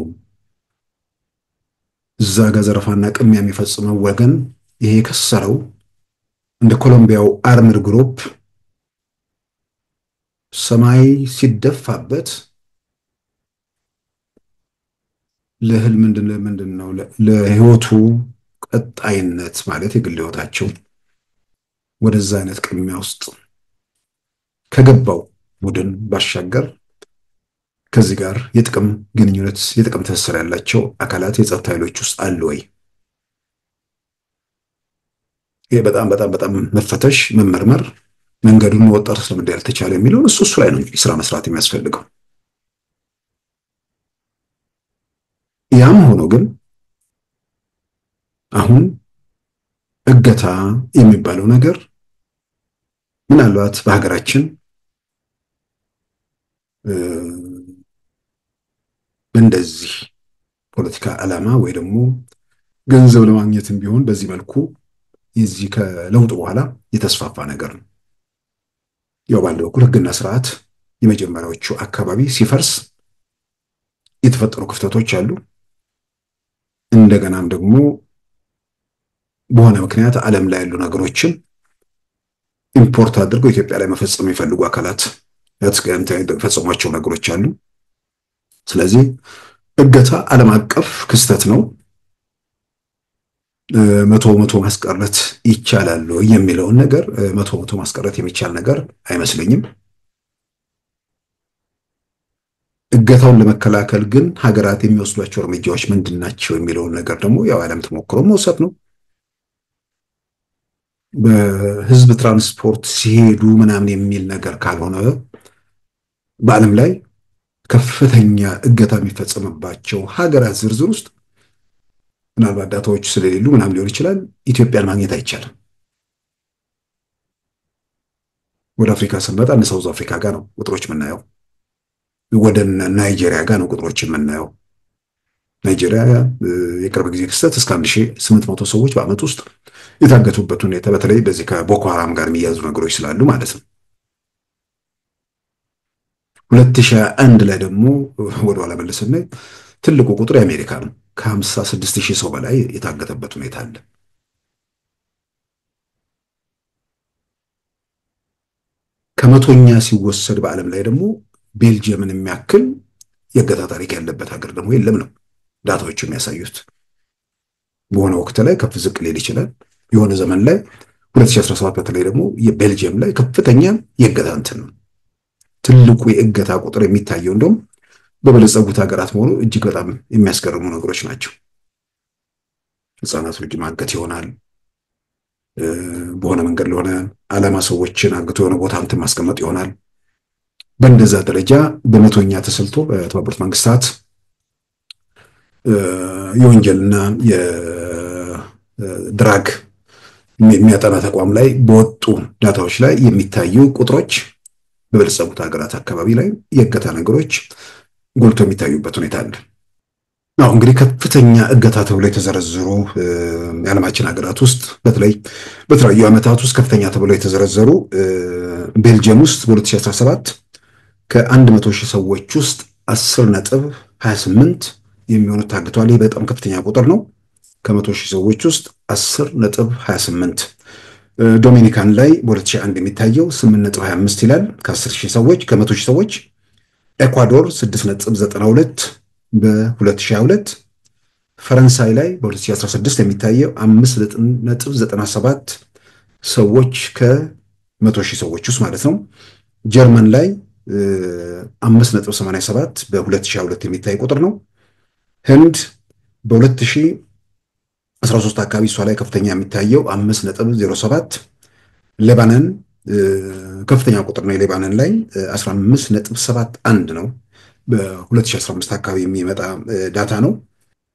እዛ ጋር ዘረፋና ቅሚያ የሚፈጽመው ወገን ይሄ ከሰረው እንደ ኮሎምቢያው አርምድ ግሩፕ ሰማይ ሲደፋበት ለህል ምንድን ነው ለህይወቱ ቀጣይነት ማለት የግል ህይወታቸው ወደዛ አይነት ቅሚያ ውስጥ ከገባው ቡድን ባሻገር ከዚህ ጋር የጥቅም ግንኙነት የጥቅም ትስስር ያላቸው አካላት የጸጥታ ኃይሎች ውስጥ አሉ ወይ? ይሄ በጣም መፈተሽ መመርመር መንገዱን መወጠር ስለምን ያልተቻለ የሚለው እሱ ላይ ነው ስራ መስራት የሚያስፈልገው። ያም ሆኖ ግን አሁን እገታ የሚባለው ነገር ምናልባት በሀገራችን እንደዚህ ፖለቲካ ዓላማ ወይ ደግሞ ገንዘብ ለማግኘትም ቢሆን በዚህ መልኩ የዚህ ከለውጥ በኋላ የተስፋፋ ነገር ነው። ያው ባለው በኩል ህግና ስርዓት የመጀመሪያዎቹ አካባቢ ሲፈርስ የተፈጠሩ ክፍተቶች አሉ። እንደገናም ደግሞ በሆነ ምክንያት ዓለም ላይ ያሉ ነገሮችን ኢምፖርት አድርገው ኢትዮጵያ ላይ መፈጸም የሚፈልጉ አካላት ፈጽሟቸው ነገሮች አሉ። ስለዚህ እገታ ዓለም አቀፍ ክስተት ነው። መቶ ማስቀረት ይቻላል የሚለውን ነገር መቶ ማስቀረት የሚቻል ነገር አይመስለኝም። እገታውን ለመከላከል ግን ሀገራት የሚወስዷቸው እርምጃዎች ምንድናቸው የሚለውን ነገር ደግሞ ያው ዓለም ተሞክሮ መውሰድ ነው። በህዝብ ትራንስፖርት ሲሄዱ ምናምን የሚል ነገር ካልሆነ በዓለም ላይ ከፍተኛ እገታ የሚፈጸምባቸው ሀገራት ዝርዝር ውስጥ ምናልባት ዳታዎች ስለሌሉ ምናምን ሊሆን ይችላል ኢትዮጵያን ማግኘት አይቻልም። ወደ አፍሪካ ስንመጣ እነ ሳውዝ አፍሪካ ጋር ነው ቁጥሮች የምናየው። ወደ ናይጄሪያ ጋር ነው ቁጥሮች የምናየው። ናይጄሪያ የቅርብ ጊዜ ክስተት እስከ 1800 ሰዎች በአመት ውስጥ የታገቱበት ሁኔታ በተለይ በዚህ ከቦኮ ሃራም ጋር የሚያዙ ነገሮች ስላሉ ማለት ነው። 2001 ላይ ደግሞ ወደኋላ መለስና ትልቁ ቁጥር የአሜሪካ ነው። ከ56,000 ሰው በላይ የታገተበት ሁኔታ አለ። ከመቶኛ ሲወሰድ በዓለም ላይ ደግሞ ቤልጅየምን የሚያክል የእገታ ታሪክ ያለበት ሀገር ደግሞ የለም ነው ዳታዎች የሚያሳዩት። በሆነ ወቅት ላይ ከፍ ዝቅ ሊል ይችላል። የሆነ ዘመን ላይ 2017 በተለይ ደግሞ የቤልጅየም ላይ ከፍተኛ የእገታ እንትን ነው። ትልቁ የእገታ ቁጥር የሚታየው እንደውም በበለጸጉት ሀገራት መሆኑ እጅግ በጣም የሚያስገርሙ ነገሮች ናቸው። ህፃናት ልጅ ማገት ይሆናል። በሆነ መንገድ ለሆነ ዓላማ ሰዎችን አግቶ የሆነ ቦታ እንትን ማስቀመጥ ይሆናል። በእንደዛ ደረጃ በመቶኛ ተሰልቶ በተባበሩት መንግስታት የወንጀልና የድራግ የሚያጠና ተቋም ላይ በወጡ ዳታዎች ላይ የሚታዩ ቁጥሮች በበለጸጉት ሀገራት አካባቢ ላይ የእገታ ነገሮች ጎልቶ የሚታዩበት ሁኔታ አለ። አሁን እንግዲህ ከፍተኛ እገታ ተብሎ የተዘረዘሩ የዓለማችን ሀገራት ውስጥ በተለይ በተለያዩ ዓመታት ውስጥ ከፍተኛ ተብሎ የተዘረዘሩ ቤልጅየም ውስጥ በ2017 ከ100,000 ሰዎች ውስጥ 10.28 የሚሆኑት ታግተዋል። ይህ በጣም ከፍተኛ ቁጥር ነው። ከ100,000 ሰዎች ውስጥ 10.28። ዶሚኒካን ላይ በ2001 የሚታየው 8.25 ይላል ከ10,000 ሰዎች ከ100,000 ሰዎች። ኤኳዶር 6.92 በ2022። ፈረንሳይ ላይ በ2016 የሚታየው 5.97 ሰዎች ከ100,000 ሰዎች ውስጥ ማለት ነው። ጀርመን ላይ 5.87 በ2022 የሚታይ ቁጥር ነው። ህንድ በ2013 አካባቢ እሷ ላይ ከፍተኛ የሚታየው 5.07። ሌባነን ከፍተኛ ቁጥር ነው። የሌባነን ላይ 15.71 ነው። በ2015 አካባቢ የሚመጣ ዳታ ነው።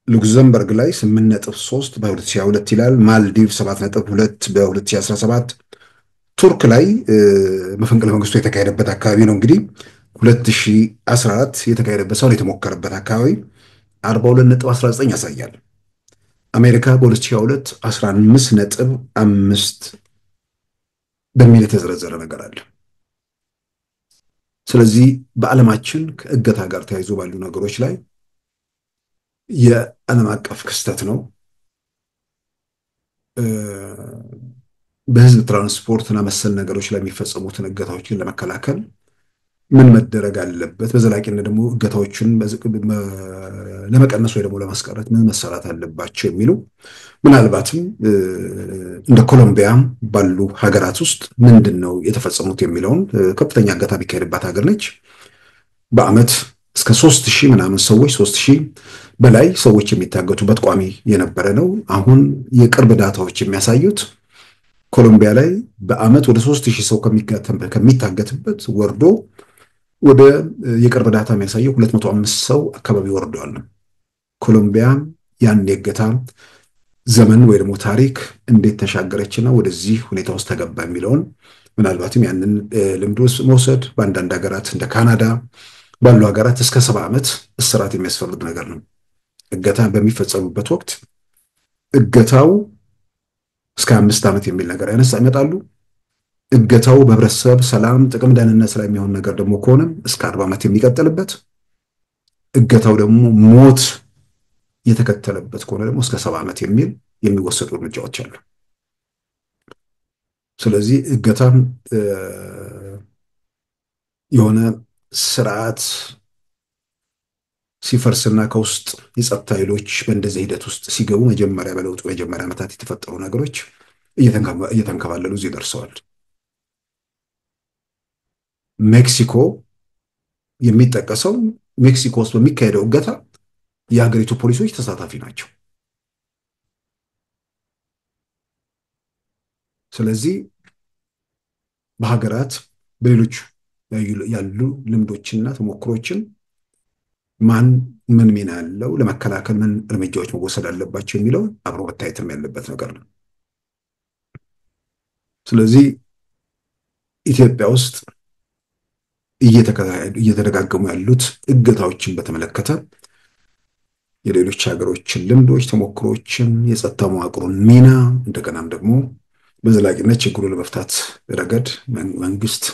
ሉክዘምበርግ ላይ 8.3 በ2022 ይላል። ማልዲቭ 7.2 በ2017። ቱርክ ላይ መፈንቅለ መንግስቱ የተካሄደበት አካባቢ ነው። እንግዲህ 2014 የተካሄደበት ሰው የተሞከረበት አካባቢ 42.19 ያሳያል። አሜሪካ በ2022 15.5 በሚል የተዘረዘረ ነገር አለ። ስለዚህ በዓለማችን ከእገታ ጋር ተያይዞ ባሉ ነገሮች ላይ የዓለም አቀፍ ክስተት ነው። በህዝብ ትራንስፖርትና መሰል ነገሮች ላይ የሚፈጸሙትን እገታዎችን ለመከላከል ምን መደረግ አለበት፣ በዘላቂነት ደግሞ እገታዎችን ለመቀነስ ወይ ደግሞ ለማስቀረት ምን መሰራት አለባቸው የሚሉ ምናልባትም እንደ ኮሎምቢያ ባሉ ሀገራት ውስጥ ምንድን ነው የተፈጸሙት የሚለውን ከፍተኛ እገታ ቢካሄድባት ሀገር ነች። በአመት እስከ 3,000 ምናምን ሰዎች 3,000 በላይ ሰዎች የሚታገቱበት ቋሚ የነበረ ነው። አሁን የቅርብ ዳታዎች የሚያሳዩት ኮሎምቢያ ላይ በአመት ወደ 3,000 ሰው ከሚታገትበት ወርዶ ወደ የቅርብ ዳታ የሚያሳየው 205 ሰው አካባቢ ወርደዋል። ኮሎምቢያ ያን የእገታ ዘመን ወይ ደግሞ ታሪክ እንዴት ተሻገረችና ወደዚህ ሁኔታ ውስጥ ተገባ የሚለውን ምናልባትም ያንን ልምድ ውስጥ መውሰድ በአንዳንድ ሀገራት እንደ ካናዳ ባሉ ሀገራት እስከ 70 ዓመት እስራት የሚያስፈልግ ነገር ነው። እገታ በሚፈጸሙበት ወቅት እገታው እስከ 5 ዓመት የሚል ነገር ያመጣሉ። እገታው በህብረተሰብ ሰላም፣ ጥቅም፣ ደህንነት ላይ የሚሆን ነገር ደግሞ ከሆነ እስከ 40 ዓመት የሚቀጥልበት፣ እገታው ደግሞ ሞት የተከተለበት ከሆነ ደግሞ እስከ 70 ዓመት የሚል የሚወሰዱ እርምጃዎች አሉ። ስለዚህ እገታም የሆነ ስርዓት ሲፈርስና ከውስጥ የጸጥታ ኃይሎች በእንደዚህ ሂደት ውስጥ ሲገቡ መጀመሪያ በለውጡ መጀመሪያ ዓመታት የተፈጠሩ ነገሮች እየተንከባለሉ እዚህ ደርሰዋል። ሜክሲኮ የሚጠቀሰው ሜክሲኮ ውስጥ በሚካሄደው እገታ የሀገሪቱ ፖሊሶች ተሳታፊ ናቸው። ስለዚህ በሀገራት በሌሎች ያሉ ልምዶችና ተሞክሮችን ማን ምን ሚና ያለው ለመከላከል ምን እርምጃዎች መወሰድ አለባቸው የሚለው አብሮ መታየትም ያለበት ነገር ነው። ስለዚህ ኢትዮጵያ ውስጥ እየተደጋገሙ ያሉት እገታዎችን በተመለከተ የሌሎች ሀገሮችን ልምዶች፣ ተሞክሮችን፣ የጸጥታ መዋቅሩን ሚና እንደገናም ደግሞ በዘላቂነት ችግሩን ለመፍታት ረገድ መንግስት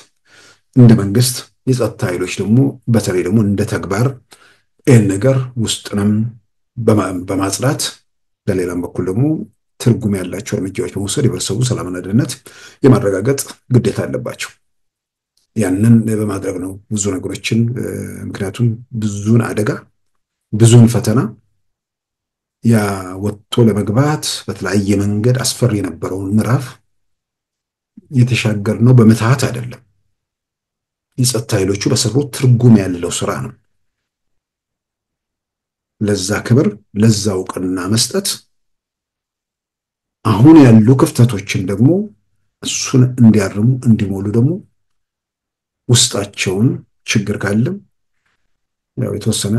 እንደ መንግስት የጸጥታ ኃይሎች ደግሞ በተለይ ደግሞ እንደ ተግባር ይህን ነገር ውስጥንም በማጽዳት በሌላም በኩል ደግሞ ትርጉም ያላቸው እርምጃዎች በመውሰድ የህብረተሰቡ ሰላምና ደህንነት የማረጋገጥ ግዴታ አለባቸው። ያንን በማድረግ ነው ብዙ ነገሮችን ምክንያቱም ብዙን አደጋ ብዙን ፈተና ያ ወጥቶ ለመግባት በተለያየ መንገድ አስፈሪ የነበረውን ምዕራፍ የተሻገርነው በመትሃት አይደለም። የጸጥታ ኃይሎቹ በሰሩት ትርጉም ያለው ስራ ነው። ለዛ ክብር ለዛ እውቅና መስጠት አሁን ያሉ ክፍተቶችን ደግሞ እሱን እንዲያርሙ እንዲሞሉ ደግሞ ውስጣቸውን ችግር ካለም ያው የተወሰነ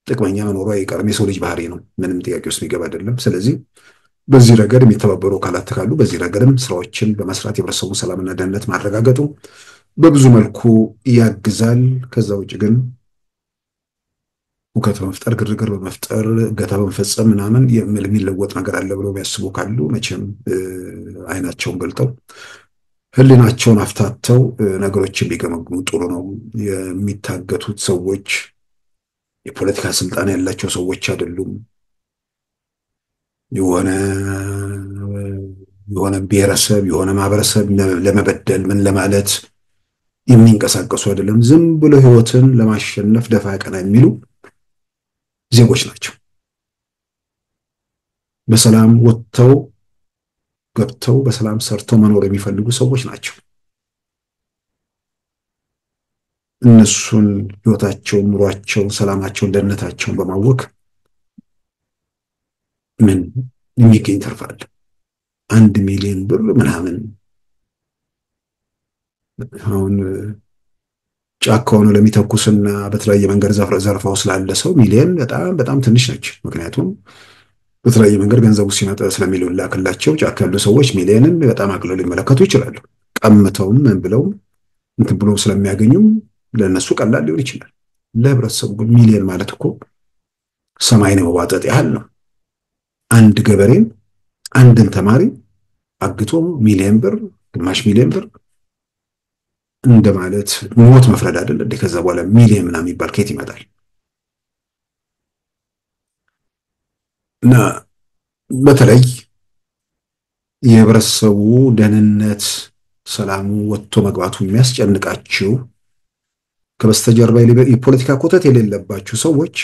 ጥቅመኛ መኖሩ አይቀርም። የሰው ልጅ ባህሪ ነው። ምንም ጥያቄ ውስጥ የሚገባ አይደለም። ስለዚህ በዚህ ረገድ የሚተባበሩ አካላት ካሉ በዚህ ረገድም ስራዎችን በመስራት የህብረተሰቡን ሰላምና ደህንነት ማረጋገጡ በብዙ መልኩ ያግዛል። ከዛ ውጭ ግን ሁከት በመፍጠር ግርግር በመፍጠር እገታ በመፈጸም ምናምን የሚለወጥ ነገር አለ ብለው የሚያስቡ ካሉ መቼም አይናቸውን ገልጠው ህሊናቸውን አፍታተው ነገሮችን ቢገመግሙ ጥሩ ነው። የሚታገቱት ሰዎች የፖለቲካ ስልጣን ያላቸው ሰዎች አይደሉም። የሆነ ብሔረሰብ የሆነ ማህበረሰብ ለመበደል ምን ለማለት የሚንቀሳቀሱ አይደለም። ዝም ብሎ ህይወትን ለማሸነፍ ደፋ ቀና የሚሉ ዜጎች ናቸው። በሰላም ወጥተው ገብተው በሰላም ሰርተው መኖር የሚፈልጉ ሰዎች ናቸው። እነሱን ህይወታቸውን፣ ኑሯቸውን፣ ሰላማቸውን፣ ደህንነታቸውን በማወክ ምን የሚገኝ ተርፋል? 1 ሚሊዮን ብር ምናምን አሁን ጫካውን ለሚተኩስና በተለያየ መንገድ ዘርፋው ስላለ ሰው ሚሊዮን በጣም ትንሽ ነች። ምክንያቱም በተለያየ መንገድ ገንዘቡ ሲመጣ ስለሚላክላቸው ጫካ ያሉ ሰዎች ሚሊዮንን በጣም አቅልለው ሊመለከቱ ይችላሉ። ቀምተውም ምን ብለው እንትን ብሎ ስለሚያገኙም ለነሱ ቀላል ሊሆን ይችላል። ለህብረተሰቡ ግን ሚሊዮን ማለት እኮ ሰማይን መዋጠጥ ያህል ነው። አንድ ገበሬን አንድን ተማሪ አግቶ ሚሊዮን ብር ግማሽ ሚሊዮን ብር እንደማለት ሞት መፍረድ አይደል እንዴ? ከዛ በኋላ ሚሊዮን ምናምን የሚባል ከየት ይመጣል? እና በተለይ የህብረተሰቡ ደህንነት ሰላሙ ወጥቶ መግባቱ የሚያስጨንቃችሁ ከበስተጀርባ የፖለቲካ ኮተት የሌለባችሁ ሰዎች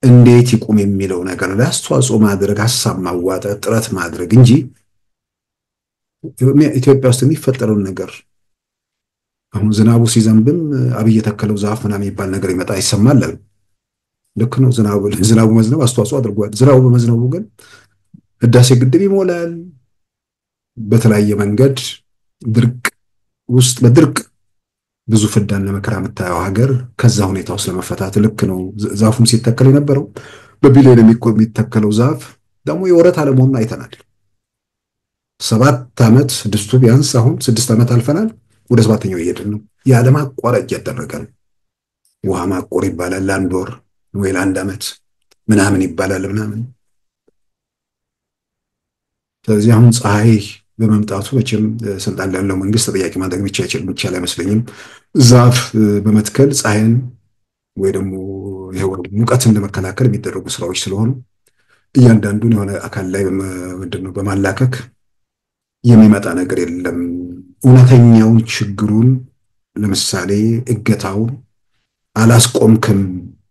እንዴት ይቁም የሚለው ነገር ለአስተዋጽኦ ማድረግ ሐሳብ ማዋጣት ጥረት ማድረግ እንጂ ኢትዮጵያ ውስጥ የሚፈጠረው ነገር አሁን ዝናቡ ሲዘንብም አብይ የተከለው ዛፍ ምናምን የሚባል ነገር ይመጣ ይሰማል። ልክ ነው። ዝናቡ መዝነብ አስተዋጽኦ አድርጓል። ዝናቡ በመዝነቡ ግን ህዳሴ ግድብ ይሞላል። በተለያየ መንገድ ድርቅ ውስጥ በድርቅ ብዙ ፍዳና መከራ የምታየው ሀገር ከዛ ሁኔታ ውስጥ ለመፈታት ልክ ነው። ዛፉም ሲተከል የነበረው በቢሊዮን የሚተከለው ዛፍ ደግሞ የወረት አለመሆኑን አይተናል። 7 ዓመት 6 ቢያንስ አሁን 6 ዓመት አልፈናል። ወደ 7ኛው እየሄድን ነው። ያለማቋረጥ እያደረገ ነው። ውሃ ማቆር ይባላል ለአንድ ወር ወይ ለአንድ ዓመት ምናምን ይባላል ምናምን። ስለዚህ አሁን ፀሐይ በመምጣቱ መቼም ስልጣን ያለው መንግስት ተጠያቂ ማድረግ የሚቻል አይመስለኝም። ዛፍ በመትከል ፀሐይን ወይ ደግሞ ሙቀትን ለመከላከል የሚደረጉ ስራዎች ስለሆኑ እያንዳንዱን የሆነ አካል ላይ ምንድነው በማላከክ የሚመጣ ነገር የለም። እውነተኛውን ችግሩን ለምሳሌ እገታውን አላስቆምክም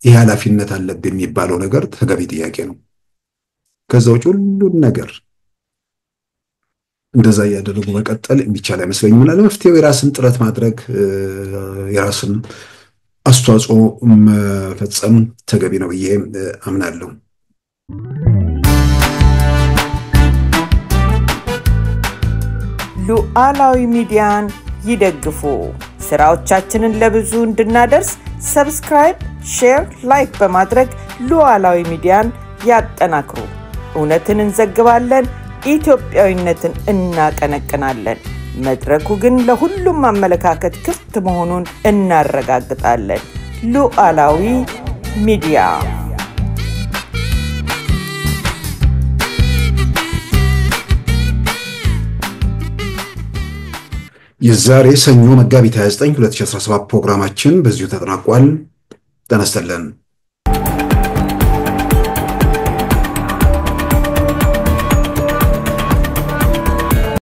ይሄ ኃላፊነት አለብህ የሚባለው ነገር ተገቢ ጥያቄ ነው። ከዛ ውጭ ሁሉን ነገር እንደዛ ያደረጉ መቀጠል የሚቻል አይመስለኝም። ለመፍትሄው የራስን ጥረት ማድረግ የራስን አስተዋጽኦ መፈጸም ተገቢ ነው ብዬ አምናለሁ። ሉዓላዊ ሚዲያን ይደግፉ። ስራዎቻችንን ለብዙ እንድናደርስ ሰብስክራይብ፣ ሼር፣ ላይክ በማድረግ ሉዓላዊ ሚዲያን ያጠናክሩ። እውነትን እንዘግባለን፣ ኢትዮጵያዊነትን እናቀነቅናለን። መድረኩ ግን ለሁሉም አመለካከት ክፍት መሆኑን እናረጋግጣለን። ሉዓላዊ ሚዲያ የዛሬ ሰኞ መጋቢት 29 2017 ፕሮግራማችን በዚሁ ተጠናቋል። ጤና ይስጥልን።